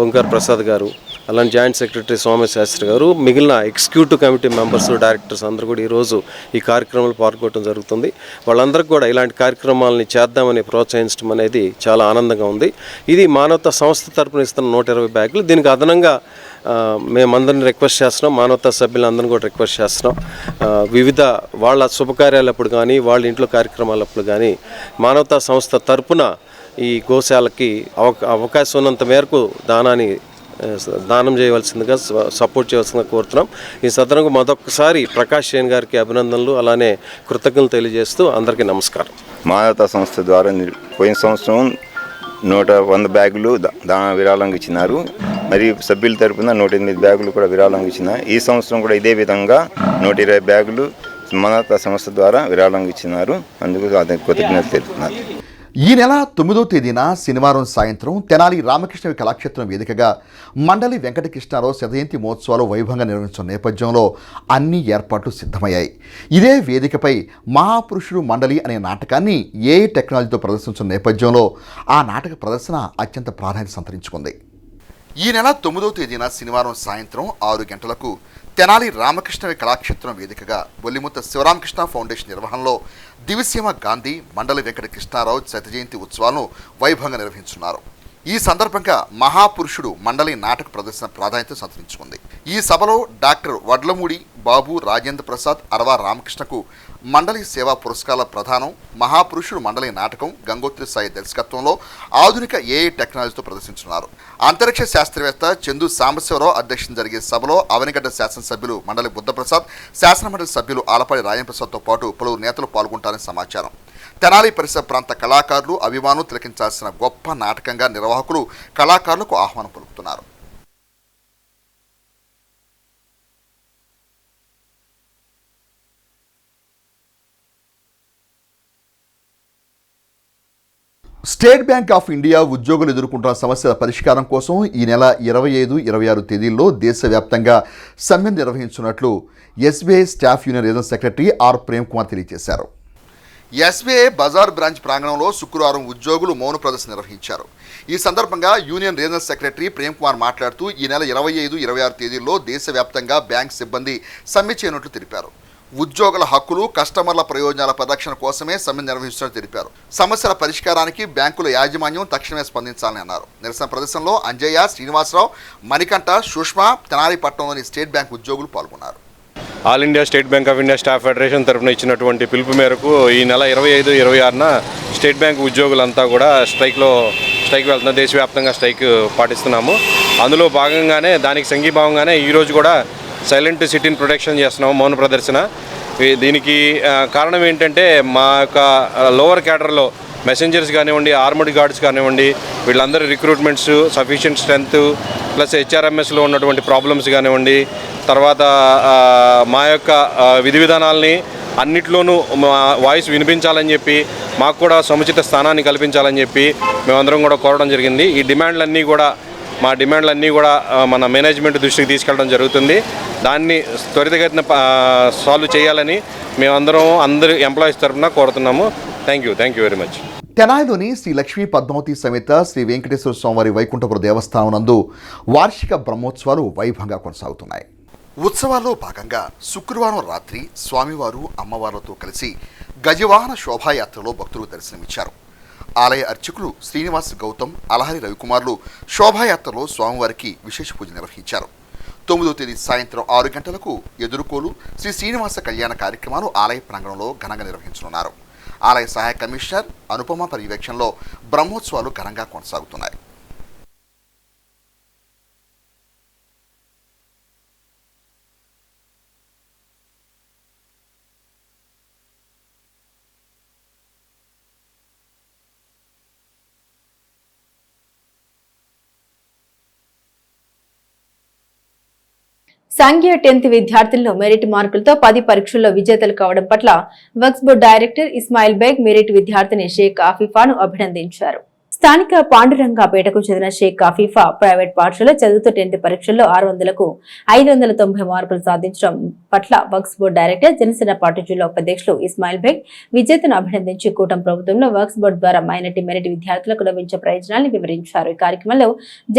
Omkar Prasad గారు, అలానే జాయింట్ సెక్రటరీ సోమేశ్ శాస్త్రి గారు, మిగిలిన ఎగ్జిక్యూటివ్ కమిటీ మెంబర్స్, డైరెక్టర్స్ అందరూ కూడా ఈరోజు ఈ కార్యక్రమంలో పాల్గొనడం జరుగుతుంది. వాళ్ళందరికీ కూడా ఇలాంటి కార్యక్రమాలని చేద్దామని ప్రోత్సహించడం అనేది చాలా ఆనందంగా ఉంది. ఇది మానవతా సంస్థ తరపున ఇస్తున్న 120 బ్యాగులు. దీనికి అదనంగా మేమందరిని రిక్వెస్ట్ చేస్తున్నాం, మానవతా సభ్యులందరినీ కూడా రిక్వెస్ట్ చేస్తున్నాం. వివిధ వాళ్ళ శుభకార్యాలప్పుడు కానీ వాళ్ళ ఇంట్లో కార్యక్రమాలప్పుడు కానీ మానవతా సంస్థ తరపున ఈ గోశాలకి అవకాశం ఉన్నంత మేరకు దానం చేయవలసిందిగా సపోర్ట్ చేయవలసిందిగా కోరుతున్నాం. ఈ సందర్భంగా మరొకసారి ప్రకాష్ జైన్ గారికి అభినందనలు, అలానే కృతజ్ఞతలు తెలియజేస్తూ అందరికీ నమస్కారం. మానవతా సంస్థ ద్వారా పోయిన సంవత్సరం 100 బ్యాగులు విరాళంగా ఇచ్చినారు. మరియు సభ్యుల తరపున 108 బ్యాగులు కూడా విరాళంగా ఇచ్చినారు. ఈ సంవత్సరం కూడా ఇదే విధంగా 120 బ్యాగులు మానవతా సంస్థ ద్వారా విరాళంగా ఇచ్చినారు. అందుకు కృతజ్ఞతలు తెలుపుతున్నారు. ఈ నెల 9వ తేదీన శనివారం సాయంత్రం తెనాలి రామకృష్ణ కళాక్షేత్రం వేదికగా మండలి వెంకటకృష్ణారావు శతజయంతి మహోత్సవాలు వైభవంగా నిర్వహించిన నేపథ్యంలో అన్ని ఏర్పాట్లు సిద్ధమయ్యాయి. ఇదే వేదికపై మహాపురుషుడు మండలి అనే నాటకాన్ని ఏఐ టెక్నాలజీతో ప్రదర్శించిన నేపథ్యంలో ఆ నాటక ప్రదర్శన అత్యంత ప్రాధాన్యత సంతరించుకుంది. ఈ నెల 9వ తేదీన శనివారం సాయంత్రం 6 గంటలకు తెనాలి రామకృష్ణ కళాక్షేత్రం వేదికగా బొల్లిముత్త శివరామకృష్ణ ఫౌండేషన్ నిర్వహణలో దివిసీమ గాంధీ మండలి వెంకట కృష్ణారావు శతజయంతి ఉత్సవాలను వైభవంగా నిర్వహించున్నారు. ఈ సందర్భంగా మహాపురుషుడు మండలి నాటక ప్రదర్శన ప్రాధాన్యత సంతరించుకుంది. ఈ సభలో డాక్టర్ వడ్లమూడి బాబు రాజేంద్ర ప్రసాద్ అరవా రామకృష్ణకు మండలి సేవా పురస్కారాల ప్రధానం, మహాపురుషుడు మండలి నాటకం గంగోత్రి సాయి దర్శకత్వంలో ఆధునిక ఏఐ టెక్నాలజీతో ప్రదర్శించున్నారు. అంతరిక్ష శాస్త్రవేత్త చందు సాంబశివరావు అధ్యక్షతన జరిగే సభలో అవనిగడ్డ శాసనసభ్యులు మండలి బుద్ధప్రసాద్, శాసనమండలి సభ్యులు ఆలపాటి రాజేంద్రప్రసాద్తో పాటు పలువురు నేతలు పాల్గొంటారని సమాచారం. తెనాలి పరిసర ప్రాంత కళాకారులు అభిమానులు తిలకించాల్సిన గొప్ప నాటకంగా నిర్వాహకులు కళాకారులకు ఆహ్వానం పలుకుతున్నారు. స్టేట్ బ్యాంక్ ఆఫ్ ఇండియా ఉద్యోగులు ఎదుర్కొంటున్న సమస్యల పరిష్కారం కోసం ఈ నెల 25, 26 తేదీల్లో దేశవ్యాప్తంగా సమ్మె నిర్వహించున్నట్లు SBI staff union regional secretary R Prem Kumar తెలియజేశారు. ఎస్బీఐ బజార్ బ్రాంచ్ ప్రాంగణంలో శుక్రవారం ఉద్యోగులు మౌన ప్రదర్శన నిర్వహించారు. ఈ సందర్భంగా union regional secretary Prem Kumar మాట్లాడుతూ ఈ నెల 25, 26 తేదీల్లో దేశవ్యాప్తంగా బ్యాంక్ సిబ్బంది సమ్మె చేయనున్నట్లు తెలిపారు. ఉద్యోగుల హక్కులు, కస్టమర్ల ప్రయోజనాల పరిరక్షణ కోసమే సమ్మె నిర్వహిస్తున్నట్లు తెలిపారు. సమస్యల పరిష్కారానికి బ్యాంకుల యాజమాన్యం తక్షణమే స్పందించాలని అన్నారు. నిరసన ప్రదర్శనలో అంజయ్య, శ్రీనివాసరావు, మణికంఠ, సుష్మా, తెనాలి పట్టణంలోని స్టేట్ బ్యాంక్ ఉద్యోగులు పాల్గొన్నారు. All India state bank of India staff federation తరఫున ఇచ్చినటువంటి పిలుపు మేరకు ఈ నెల 25, 26న స్టేట్ బ్యాంక్ ఉద్యోగులంతా కూడా స్ట్రైక్ వెళ్తున్న దేశవ్యాప్తంగా స్ట్రైక్ పాటిస్తున్నాము. అందులో భాగంగానే దానికి సంఘీభావంగానే ఈరోజు కూడా సైలెంట్ సిట్ ఇన్ ప్రొటెక్షన్ చేస్తున్నాము, మౌన ప్రదర్శన. దీనికి కారణం ఏంటంటే మా యొక్క లోవర్ క్యాడర్లో మెసెంజర్స్ కానివ్వండి, ఆర్మడ్ గార్డ్స్ కానివ్వండి, వీళ్ళందరూ రిక్రూట్మెంట్స్, సఫిషియెంట్ స్ట్రెంత్ ప్లస్ హెచ్ఆర్ఎంఎస్లో ఉన్నటువంటి ప్రాబ్లమ్స్ కానివ్వండి, తర్వాత మా యొక్క విధి విధానాలని అన్నిట్లోనూ మా వాయిస్ వినిపించాలని చెప్పి, మాకు కూడా సముచిత స్థానాన్ని కల్పించాలని చెప్పి మేమందరం కూడా కోరడం జరిగింది. ఈ మా డిమాండ్లన్నీ కూడా మన మేనేజ్మెంట్ దృష్టికి తీసుకెళ్ళడం జరుగుతుంది. దాన్ని త్వరితగతిన సాల్వ్ చేయాలని మేమందరం అందరి ఎంప్లాయీస్ తరఫున కోరుతున్నాము. Thank you very much. తెనాలిలోని శ్రీ లక్ష్మీ పద్మావతి సమేత శ్రీ వెంకటేశ్వర స్వామివారి వైకుంఠపుర దేవస్థానం నందు వార్షిక బ్రహ్మోత్సవాలు వైభవంగా కొనసాగుతున్నాయి. ఉత్సవాల్లో భాగంగా శుక్రవారం రాత్రి స్వామివారు అమ్మవార్లతో కలిసి గజవాహన శోభాయాత్రలో భక్తులకు దర్శనమిచ్చారు. ఆలయ అర్చకులు శ్రీనివాస్ గౌతమ్, అలహరి రవికుమార్లు శోభాయాత్రలో స్వామివారికి విశేష పూజ నిర్వహించారు. 9వ తేదీ సాయంత్రం 6 గంటలకు ఎదుర్కోలు శ్రీ శ్రీనివాస కళ్యాణ కార్యక్రమాలు ఆలయ ప్రాంగణంలో ఘనంగా నిర్వహించనున్నారు. ఆలయ సహాయ కమిషనర్ అనుపమ పర్యవేక్షణలో బ్రహ్మోత్సవాలు ఘనంగా కొనసాగుతున్నాయి. సాంఘిక 10th విద్యార్థులను మెరిట్ మార్కులతో 10 పరీక్షల్లో విజేతలు కావడం పట్ల Waqf board director Ismail Baig merit విద్యార్థిని షేక్ ఆఫీఫాను అభినందించారు. స్థానిక పాండురంగాపేటకు చెందిన షేక్ ఆఫీఫా ప్రైవేట్ పాఠశాలలో చదువుతూ 10th పరీక్షల్లో 600కు 590 మార్కులు సాధించడం పట్ల Waqf board director Janasena party జిల్లా ఉపాధ్యక్షులు ఇస్మాయిల్ బేగ్ విజేతను అభినందించి కూటమి ప్రభుత్వంలో వక్ఫ్ బోర్డు ద్వారా మైనారిటీ మెరిట్ విద్యార్థులకు లభించే ప్రయోజనాలను వివరించారు. ఈ కార్యక్రమంలో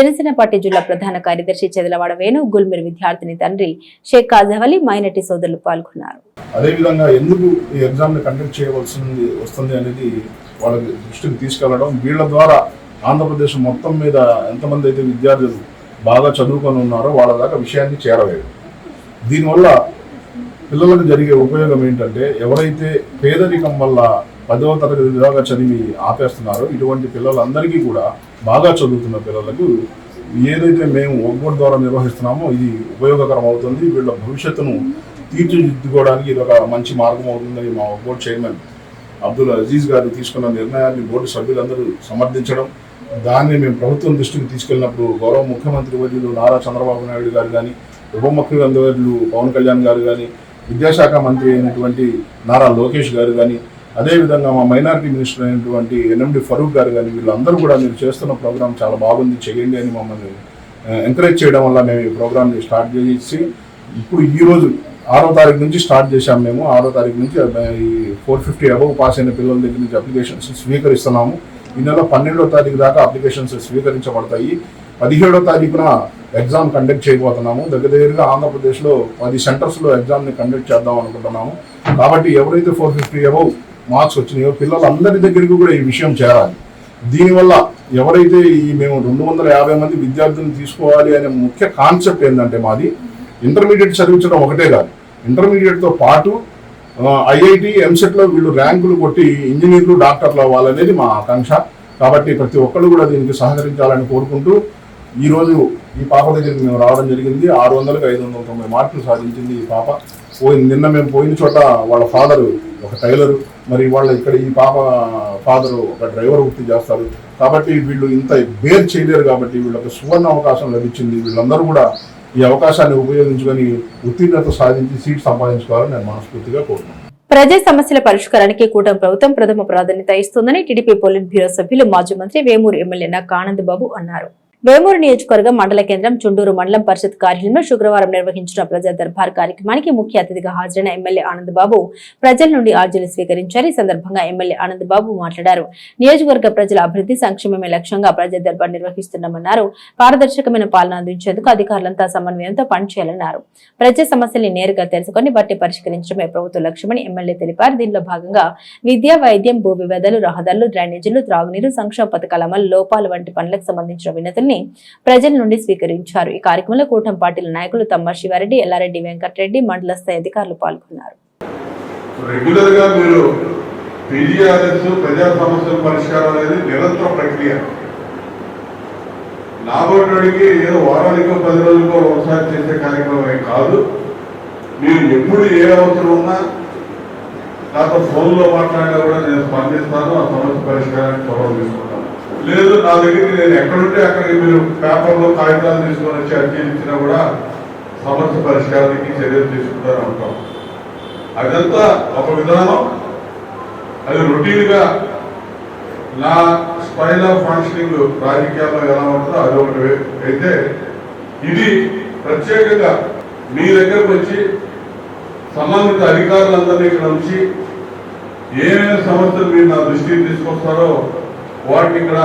జనసేన పార్టీ జిల్లా ప్రధాన కార్యదర్శి చెదలవాడ వేణు, గుల్మిర్ విద్యార్థిని తండ్రి షేక్ కాజావలి, మైనారిటీ సోదరులు పాల్గొన్నారు. అదేవిధంగా ఎందుకు ఈ ఎగ్జామ్ని కండక్ట్ చేయవలసి వస్తుంది అనేది వాళ్ళకి దృష్టికి తీసుకెళ్లడం, వీళ్ళ ద్వారా ఆంధ్రప్రదేశ్ మొత్తం మీద ఎంతమంది అయితే విద్యార్థులు బాగా చదువుకొని ఉన్నారో వాళ్ళ దాకా విషయాన్ని చేరలేదు. దీనివల్ల పిల్లలకు జరిగే ఉపయోగం ఏంటంటే, ఎవరైతే పేదరికం వల్ల 10వ తరగతి దాకా చదివి ఆపేస్తున్నారో ఇటువంటి పిల్లలందరికీ కూడా, బాగా చదువుతున్న పిల్లలకు ఏదైతే మేము ఒక్బోర్డ్ ద్వారా నిర్వహిస్తున్నామో ఇది ఉపయోగకరం అవుతుంది. వీళ్ళ భవిష్యత్తును తీర్చిదిద్దుకోవడానికి ఇది ఒక మంచి మార్గం అవుతుందని మా ఒక్బోర్డ్ చైర్మన్ అబ్దుల్ అజీజ్ గారు తీసుకున్న నిర్ణయాన్ని బోర్డు సభ్యులందరూ సమర్థించడం, దాన్ని మేము ప్రభుత్వం దృష్టికి తీసుకెళ్ళినప్పుడు గౌరవ ముఖ్యమంత్రి వర్యులు నారా చంద్రబాబు నాయుడు గారు కానీ, ఉప ముఖ్యమంత్రి వర్యులు పవన్ కళ్యాణ్ గారు కానీ, విద్యాశాఖ మంత్రి అయినటువంటి నారా లోకేష్ గారు కానీ, అదేవిధంగా మా మైనారిటీ మినిస్టర్ అయినటువంటి ఎన్ఎండి ఫరూక్ గారు కానీ, వీళ్ళందరూ కూడా మీరు చేస్తున్న ప్రోగ్రామ్ చాలా బాగుంది, చేయండి అని మమ్మల్ని ఎంకరేజ్ చేయడం వల్ల మేము ఈ ప్రోగ్రామ్ని స్టార్ట్ చేసి ఇప్పుడు ఈరోజు 6వ తారీఖు నుంచి స్టార్ట్ చేశాము. మేము 6వ తారీఖు నుంచి 450 అబవ్ పాస్ అయిన పిల్లల దగ్గర నుంచి అప్లికేషన్స్ స్వీకరిస్తున్నాము. ఈ నెల 12వ తారీఖు దాకా అప్లికేషన్స్ స్వీకరించబడతాయి. 17వ తారీఖున ఎగ్జామ్ కండక్ట్ చేయబోతున్నాము. దగ్గరగా ఆంధ్రప్రదేశ్లో 10 సెంటర్స్లో ఎగ్జామ్ని కండక్ట్ చేద్దాం అనుకుంటున్నాము. కాబట్టి ఎవరైతే 450 అబవ్ మార్క్స్ వచ్చినాయో పిల్లలందరి దగ్గరికి కూడా ఈ విషయం చేరాలి. దీనివల్ల ఎవరైతే మేము 250 మంది విద్యార్థులను తీసుకోవాలి అనే ముఖ్య కాన్సెప్ట్ ఏంటంటే, మాది ఇంటర్మీడియట్ చదివించడం ఒకటే కాదు, ఇంటర్మీడియట్తో పాటు ఐఐటి ఎంసెట్లో వీళ్ళు ర్యాంకులు కొట్టి ఇంజనీర్లు డాక్టర్లు అవ్వాలనేది మా ఆకాంక్ష. కాబట్టి ప్రతి ఒక్కళ్ళు కూడా దీనికి సహకరించాలని కోరుకుంటూ ఈరోజు ఈ పాప దగ్గరికి మేము రావడం జరిగింది. 600కి 590 మార్కులు సాధించింది ఈ పాప. నిన్న మేము పోయిన చోట వాళ్ళ ఫాదరు ఒక టైలరు, మరి వాళ్ళ ఇక్కడ ఈ పాప ఫాదరు ఒక డ్రైవర్ వృత్తి చేస్తారు. కాబట్టి వీళ్ళు ఇంత బేర్ చేయలేరు, కాబట్టి వీళ్ళకి సువర్ణ అవకాశం లభించింది. వీళ్ళందరూ కూడా ఈ అవకాశాన్ని ఉపయోగించుకొని ఉత్తీర్ణత సాధించి సీట్ సంపాదించుకోవాలని నేను మనస్ఫూర్తిగా కోరుతున్నాను. ప్రజా సమస్యల పరిష్కారానికి కూటమి ప్రభుత్వం ప్రథమ ప్రాధాన్యత ఇస్తుందని టీడీపీ పోలిట్ బ్యూరో సభ్యులు మాజీ మంత్రి వేమూరు ఎమ్మెల్యే నక్కా ఆనందబాబు అన్నారు. వేమూరు నియోజకవర్గం మండల కేంద్రం చుండూరు మండలం పరిషత్ కార్యాలయంలో శుక్రవారం నిర్వహించిన ప్రజా దర్బార్ కార్యక్రమానికి ముఖ్య అతిథిగా హాజరైన ఎమ్మెల్యే ఆనందబాబు ప్రజల నుండి ఆర్జీలు స్వీకరించారు. ఈ సందర్భంగా ఎమ్మెల్యే ఆనందబాబు మాట్లాడారు. నియోజకవర్గ ప్రజల అభివృద్ధి సంక్షేమమే లక్ష్యంగా ప్రజా దర్బార్ నిర్వహిస్తున్నామన్నారు. పారదర్శకమైన పాలన అందించేందుకు అధికారులంతా సమన్వయంతో పనిచేయాలన్నారు. ప్రజా సమస్యల్ని నేరుగా తెలుసుకుని వాటిని పరిష్కరించడమే ప్రభుత్వ లక్ష్యమని ఎమ్మెల్యే తెలిపారు. దీనిలో భాగంగా విద్య, వైద్యం, భూ వివాదాలు, రహదారులు, డ్రైనేజీలు, త్రాగునీరు, సంక్షేమ పథకాల అమలు, లోపాలు వంటి పనులకు సంబంధించిన వినతులు ప్రజల నుండి స్వీకరించారు. ఈ కార్యక్రమంలో కూటమి పార్టీల నాయకులు తమ్మ శివారెడ్డి, ఎల్లారెడ్డి, వెంకటరెడ్డి, మండల స్థాయి అధికారులు పాల్గొన్నారు. రెగ్యులర్ గా మీరు పీజీఆర్ఎస్ ప్రజా సమస్యల పరిష్కారం అనేది నిరంతర ప్రక్రియ. నాగోడికి ఏదో వారానికో 10 రోజులకో ఒకసారి చేసే కార్యక్రమం కాదు. మీరు ఎప్పుడు ఏ అవసరం ఉన్నా నాతో ఫోన్లో మాట్లాడినా కూడా నేను స్పందిస్తాను, ఆ సమస్య పరిష్కారానికి చొరవ తీసుకుంటాను. లేదు నా దగ్గరికి నేను ఎక్కడుంటే అక్కడికి మీరు పేపర్లో కాగితాలు తీసుకొని వచ్చి అర్జీ ఇచ్చినా కూడా సమస్య పరిష్కారానికి చర్యలు తీసుకుంటారు అంటాం. అదంతా ఒక విధానం. అది రొటీన్గా నా స్టైల్ ఆఫ్ ఫంక్షనింగ్ రాజకీయాల్లో ఎలా ఉంటుందో అది ఒకటి అయితే, ఇది ప్రత్యేకంగా మీ దగ్గరకు వచ్చి సంబంధిత అధికారులందరినీ ఇక్కడ ఉంచి ఏమేమి సమస్యలు మీరు నా దృష్టికి తీసుకొస్తారో వాటిని ఇక్కడ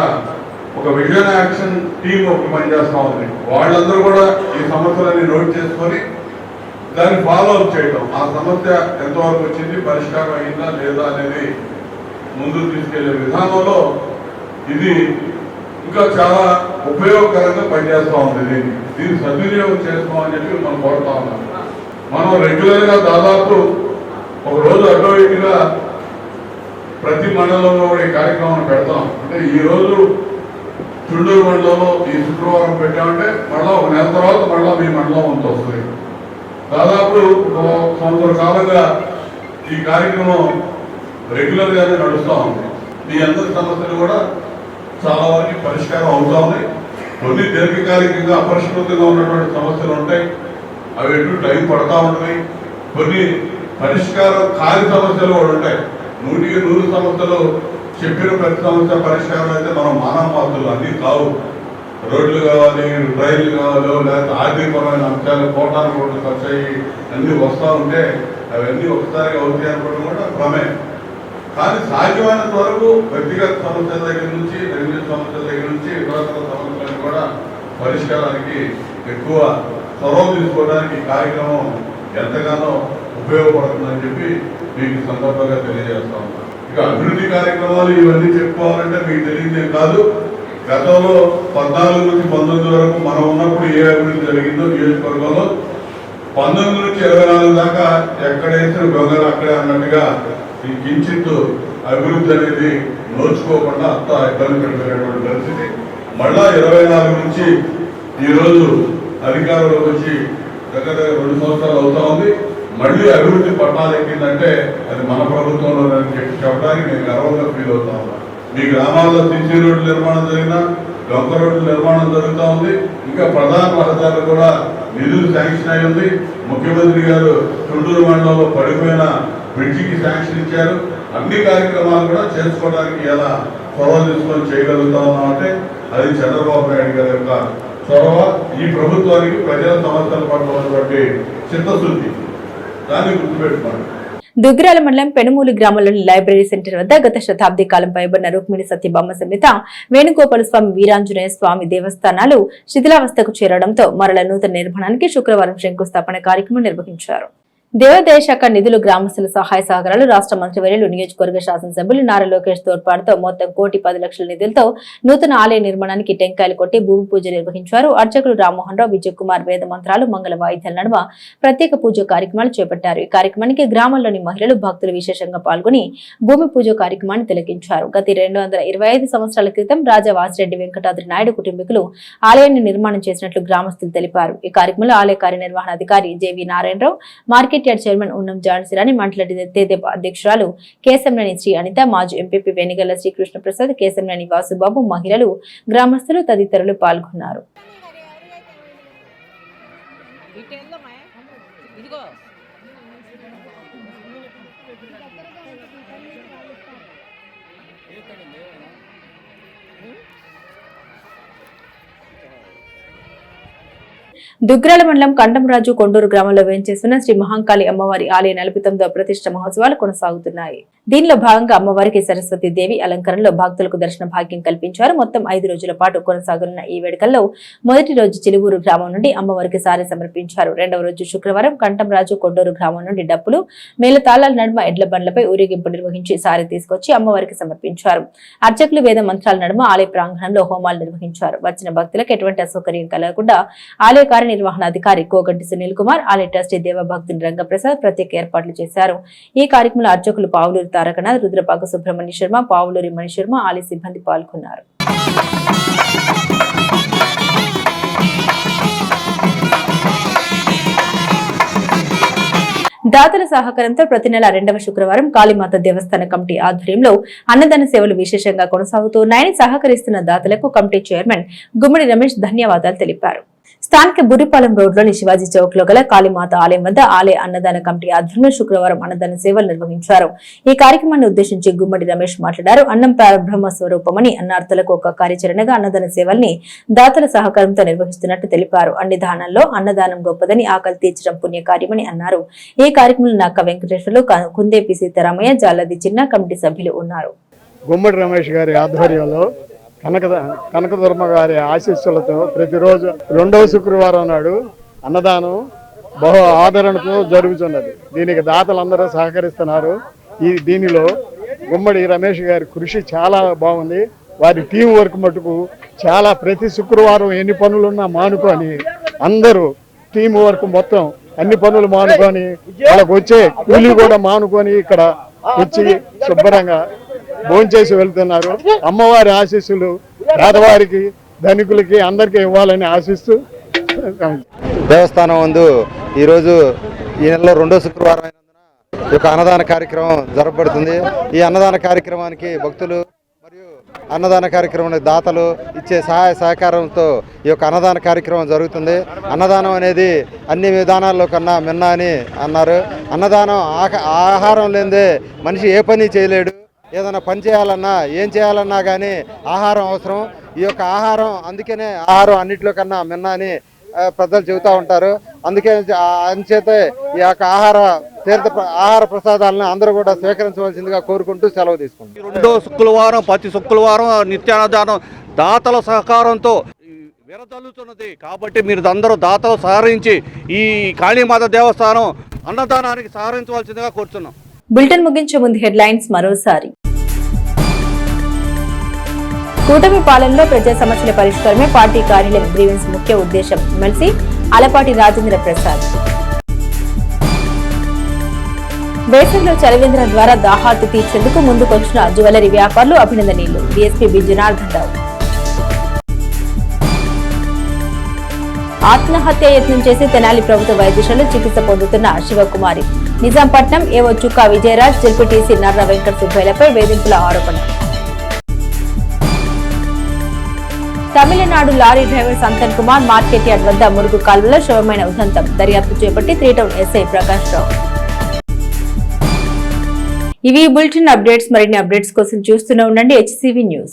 ఒక విజన్ యాక్షన్ టీమ్ ఒకటి పనిచేస్తూ ఉంది. వాళ్ళందరూ కూడా ఈ సమస్యలన్నీ నోట్ చేసుకొని దాన్ని ఫాలో అప్ చేయడం, ఆ సమస్య ఎంతవరకు వచ్చింది, పరిష్కారం అయిందా లేదా అనేది ముందుకు తీసుకెళ్లే విధానంలో ఇది ఇంకా చాలా ఉపయోగకరంగా పనిచేస్తూ ఉంది. దీన్ని సద్వినియోగం చేసుకోమని చెప్పి మనం కోరుతా ఉన్నాం. మనం రెగ్యులర్గా దాదాపు ఒక రోజు అటో ఇటుగా ప్రతి మండలంలో కూడా ఈ కార్యక్రమాన్ని పెడతాం. అంటే ఈరోజు చుండూరు మండలంలో ఈ శుక్రవారం పెట్టామంటే మళ్ళీ ఒక నెల తర్వాత మళ్ళీ మీ మండలం వంతు వస్తుంది. దాదాపు 1 సంవత్సర కాలంగా ఈ కార్యక్రమం రెగ్యులర్గానే నడుస్తూ ఉంది. మీ అందరి సమస్యలు కూడా చాలా వరకు పరిష్కారం అవుతా ఉన్నాయి. కొన్ని దీర్ఘకాలికంగా అపరిష్కృతంగా ఉన్నటువంటి సమస్యలు ఉంటాయి, అవి ఎటు టైం పడతా ఉంటాయి. కొన్ని పరిష్కారం కాని సమస్యలు కూడా ఉంటాయి. 100కి 100 సమస్యలు చెప్పిన ప్రతి సమస్య పరిష్కారం అయితే మనం మానవ మాత్రలు అన్నీ కావు. రోడ్లు కావాలి, రైళ్లు కావాలో, లేకపోతే ఆర్థికపరమైన అంశాలు, కోటాను కోట్లు ఖర్చు అయ్యి అన్నీ వస్తూ ఉంటే అవన్నీ ఒకసారిగా అవుతాయి అనుకోవడం కూడా భ్రమే. కానీ సాధ్యమైనంత వరకు వ్యక్తిగత సమస్యల దగ్గర నుంచి, రైల్వే సమస్యల దగ్గర నుంచి ఇతర సమస్యలను కూడా పరిష్కారానికి ఎక్కువ చొరవ తీసుకోవడానికి ఈ కార్యక్రమం ఎంతగానో ఉపయోగపడుతుందని చెప్పి మీకు సందర్భంగా తెలియజేస్తా ఉన్నాను. ఇక అభివృద్ధి కార్యక్రమాలు ఇవన్నీ చెప్పుకోవాలంటే మీకు తెలియదే కాదు. గతంలో 14 నుంచి 19 వరకు మనం ఉన్నప్పుడు ఏ అభివృద్ధి జరిగిందో నియోజకవర్గంలో 19 నుంచి 24 దాకా ఎక్కడైతే దొంగలు అక్కడే అన్నట్టుగా ఈ కించిత్ అభివృద్ధి అనేది నోచుకోకుండా అంతా ఇబ్బంది పెడుతున్నటువంటి పరిస్థితి. మళ్ళా 24 నుంచి ఈరోజు అధికారంలోకి వచ్చి దగ్గర 2 సంవత్సరాలు అవుతా ఉంది. మళ్ళీ అభివృద్ధి పట్టాలు ఎక్కిందంటే అది మన ప్రభుత్వంలోనని చెప్పడానికి నేను గర్వంగా ఫీల్ అవుతా ఉన్నా. మీ గ్రామాల్లో సిసి రోడ్ల నిర్మాణం జరిగినా, డొంక రోడ్ల నిర్మాణం జరుగుతూ ఉంది. ఇంకా ప్రధాన రహదారులు కూడా నిధులు శాంక్షన్ అయి ఉంది. ముఖ్యమంత్రి గారు చుండూరు మండలంలో పడిపోయిన బ్రిడ్జికి శాంక్షన్ ఇచ్చారు. అన్ని కార్యక్రమాలు కూడా చేసుకోవడానికి ఎలా చొరవ తీసుకొని చేయగలుగుతా ఉన్నామంటే అది చంద్రబాబు నాయుడు గారి యొక్క చొరవ. ఈ ప్రభుత్వానికి ప్రజల సమస్యల పట్ల ఉన్నటువంటి చిత్తశుద్ధి, దాన్ని గుర్తుపెట్టుకోండి. దుగ్గిరాల మండలం పెనుమూలి గ్రామంలోని లైబ్రరీ సెంటర్ వద్ద గత శతాబ్ది కాలం పైబడిన రుక్మిణి సత్యభామ సమేత వేణుగోపాల స్వామి, వీరాంజనేయ స్వామి దేవస్థానాలు శిథిలావస్థకు చేరడంతో మరల నూతన నిర్మాణానికి శుక్రవారం శంకుస్థాపన కార్యక్రమం నిర్వహించారు. దేవాదాయ శాఖ నిధులు, గ్రామస్తుల సహాయ సహకారాలు, రాష్ట్ర మంత్రివర్యులు, నియోజకవర్గ శాసనసభ్యులు నారా లోకేష్ తోడ్పాటుతో మొత్తం 1,10,00,000 నిధులతో నూతన ఆలయ నిర్మాణానికి టెంకాయలు కొట్టి భూమి పూజ నిర్వహించారు. అర్చకులు రామ్మోహన్ రావు, విజయ్ కుమార్ వేద మంత్రాలు, మంగళ వాయిద్యాల నడుమ ప్రత్యేక పూజ కార్యక్రమాలు చేపట్టారు. ఈ కార్యక్రమానికి గ్రామంలోని మహిళలు, భక్తులు విశేషంగా పాల్గొని భూమి పూజ కార్యక్రమాన్ని తిలకించారు. గత 225 సంవత్సరాల క్రితం రాజా వాసిరెడ్డి వెంకటాద్రి నాయుడు కుటుంబీకులు ఆలయాన్ని నిర్మాణం చేసినట్లు గ్రామస్తులు తెలిపారు. ఈ కార్యక్రమంలో ఆలయ కార్యనిర్వహణాధికారి J V Narayanarao, market yard chairman Unnam Jhansirani, మంటలటి తెదేప అధ్యక్షురాలు కేశంనేని శ్రీ అనిత, మాజీ ఎంపీపీ వెనిగల్ల శ్రీకృష్ణ ప్రసాద్, కేశంనేని వాసుబాబు, మహిళలు, గ్రామస్తులు తదితరులు పాల్గొన్నారు. దుగ్గిరాల మండలం కండంరాజు కొండూరు గ్రామంలో వేంచేస్తున్న శ్రీ మహంకాళి అమ్మవారి ఆలయ 49వ ప్రతిష్ట మహోత్సవాలు కొనసాగుతున్నాయి. దీనిలో భాగంగా అమ్మవారికి సరస్వతి దేవి అలంకరణలో భక్తులకు దర్శన భాగ్యం కల్పించారు. మొత్తం 5 రోజుల పాటు కొనసాగనున్న ఈ వేడుకల్లో మొదటి రోజు చిలువూరు గ్రామం నుండి అమ్మవారికి సారె సమర్పించారు. రెండవ రోజు శుక్రవారం కండంరాజు కొండూరు గ్రామం నుండి డప్పులు, మేళతాళాల నడుమ ఎడ్ల బండ్లపై ఊరేగింపు నిర్వహించి సారె తీసుకొచ్చి అమ్మవారికి సమర్పించారు. అర్చకులు వేద మంత్రాల నడుమ ఆలయ ప్రాంగణంలో హోమాలు నిర్వహించారు. వచ్చిన భక్తులకు ఎటువంటి అసౌకర్యం కలగకుండా ఆలయ కార్యనిర్వహణాధికారి కోగంటి సునీల్ కుమార్, ఆలయ ట్రస్టీ దేవభక్తుని రంగప్రసాద్ ప్రత్యేక ఏర్పాట్లు చేశారు. ఈ కార్యక్రమంలో అర్చకులు పావులూరు తారకనాథ్, రుద్రపాక సుబ్రహ్మణ్య శర్మ, పావులూరి మణిశర్మ, ఆలయ సిబ్బంది పాల్గొన్నారు. దాతల సహకారంతో ప్రతి నెల 2వ శుక్రవారం కాళీమాత దేవస్థాన కమిటీ ఆధ్వర్యంలో అన్నదాన సేవలు విశేషంగా కొనసాగుతున్నాయని సహకరిస్తున్న దాతలకు కమిటీ చైర్మన్ గుమ్మడి రమేష్ ధన్యవాదాలు తెలిపారు. స్థానిక బురిపాలెం రోడ్లోని శివాజీ చౌక్ లో గల కాళీమాత ఆలయం వద్ద ఆలయ అన్నదాన కమిటీ ఆధ్వర్యంలో శుక్రవారం అన్నదాన సేవలు నిర్వహించారు. ఈ కార్యక్రమాన్ని ఉద్దేశించి గుమ్మడి రమేష్ మాట్లాడారు. అన్నం బ్రహ్మ స్వరూపమని అన్నార్థులకు ఒక కార్యాచరణగా అన్నదాన సేవల్ని దాతల సహకారంతో నిర్వహిస్తున్నట్టు తెలిపారు. అన్ని దానాల్లో అన్నదానం గొప్పదని, ఆకలి తీర్చడం పుణ్యకార్యమని అన్నారు. ఈ కార్యక్రమంలో నక్క వెంకటేశ్వర్లు, కుందేపి సీతారామయ్య, జాలది చిన్న కమిటీ సభ్యులు ఉన్నారు. గుమ్మడి రమేష్ గారి ఆధ్వర్యంలో కనకదుర్మ గారి ఆశీస్సులతో ప్రతిరోజు 2వ శుక్రవారం నాడు అన్నదానం బహు ఆదరణతో జరుగుతున్నది. దీనికి దాతలందరూ సహకరిస్తున్నారు. దీనిలో గుమ్మడి రమేష్ గారి కృషి చాలా బాగుంది. వారి టీం వర్క్ మటుకు చాలా, ప్రతి శుక్రవారం ఎన్ని పనులున్నా మానుకొని అందరూ టీం వర్క్ మొత్తం అన్ని పనులు మానుకొని వాళ్ళకు వచ్చే కూలీ కూడా మానుకొని ఇక్కడ వచ్చి శుభ్రంగా భోంచేసి వెళ్తున్నారు. అమ్మవారి ఆశీస్సులు పేదవారికి, ధనికులకి అందరికీ ఇవ్వాలని ఆశిస్తూ దేవస్థానం ముందు ఈరోజు ఈ నెలలో 2వ శుక్రవారం అయినందున ఈ యొక్క అన్నదాన కార్యక్రమం జరపబడుతుంది. ఈ అన్నదాన కార్యక్రమానికి భక్తులు మరియు అన్నదాన కార్యక్రమానికి దాతలు ఇచ్చే సహాయ సహకారంతో ఈ యొక్క అన్నదాన కార్యక్రమం జరుగుతుంది. అన్నదానం అనేది అన్ని విధానాల్లో కన్నా మిన్న అని అన్నారు. అన్నదానం ఆహారం లేనిదే మనిషి ఏ పని చేయలేడు. ఏదైనా పని చేయాలన్నా, ఏం చేయాలన్నా కానీ ఆహారం అవసరం. ఈ యొక్క ఆహారం, అందుకనే ఆహారం అన్నింటిలో కన్నా మిన్న అని పెద్దలు చెబుతూ ఉంటారు. అందుకే అంచేతే ఈ యొక్క ఆహార ప్రసాదాలను అందరూ కూడా స్వీకరించవలసిందిగా కోరుకుంటూ సెలవు తీసుకుంటాం. 2వ శుక్రవారం, ప్రతి శుక్రవారం నిత్యాన్నదానం దాతల సహకారంతో విరదల్లుతున్నది. కాబట్టి మీరు అందరూ దాతలు సహకరించి ఈ కాళీమాత దేవస్థానం అన్నదానానికి సహకరించవలసిందిగా కోరుతున్నాం. బులెటిన్ ముగించే ముందు హెడ్లైన్స్ మరోసారి. కూటమి పాలనలో ప్రజా సమస్యల పరిష్కారమే పార్టీ కార్యాలయం గ్రీవెన్స్ ముఖ్య ఉద్దేశం ఎమ్మెల్సీ ఆలపాటి రాజేంద్ర ప్రసాద్. వేసవిలో చలివేంద్రం ద్వారా దాహార్తి తీర్చేందుకు ముందుకొచ్చిన జ్యువెలరీ వ్యాపారులు అభినందనీయులు. DSP B Janardhan Rao. ఆత్మహత్య యత్నం చేసి తెనాలి ప్రభుత్వ వైద్యశాలలో చికిత్స పొందుతున్న శివకుమారి. నిజాంపట్నం ఏవో చుక్కా విజయరాజ్, జెడ్పీటీసీ నర్ర వెంకట సుబ్బయ్యలపై వేధింపుల ఆరోపణ. Tamil Nadu lorry driver Santhan Kumar market yard వద్ద మురుగు కాల్వలో శవమైన ఉదంతం. దర్యాప్తు చేపట్టి 3 టౌన్ ఎస్ఐ ప్రకాష్ రావు. ఇవి బులెటిన్ అప్డేట్స్. మరిన్ని అప్డేట్స్ కోసం చూస్తూనే ఉండండి HCV న్యూస్.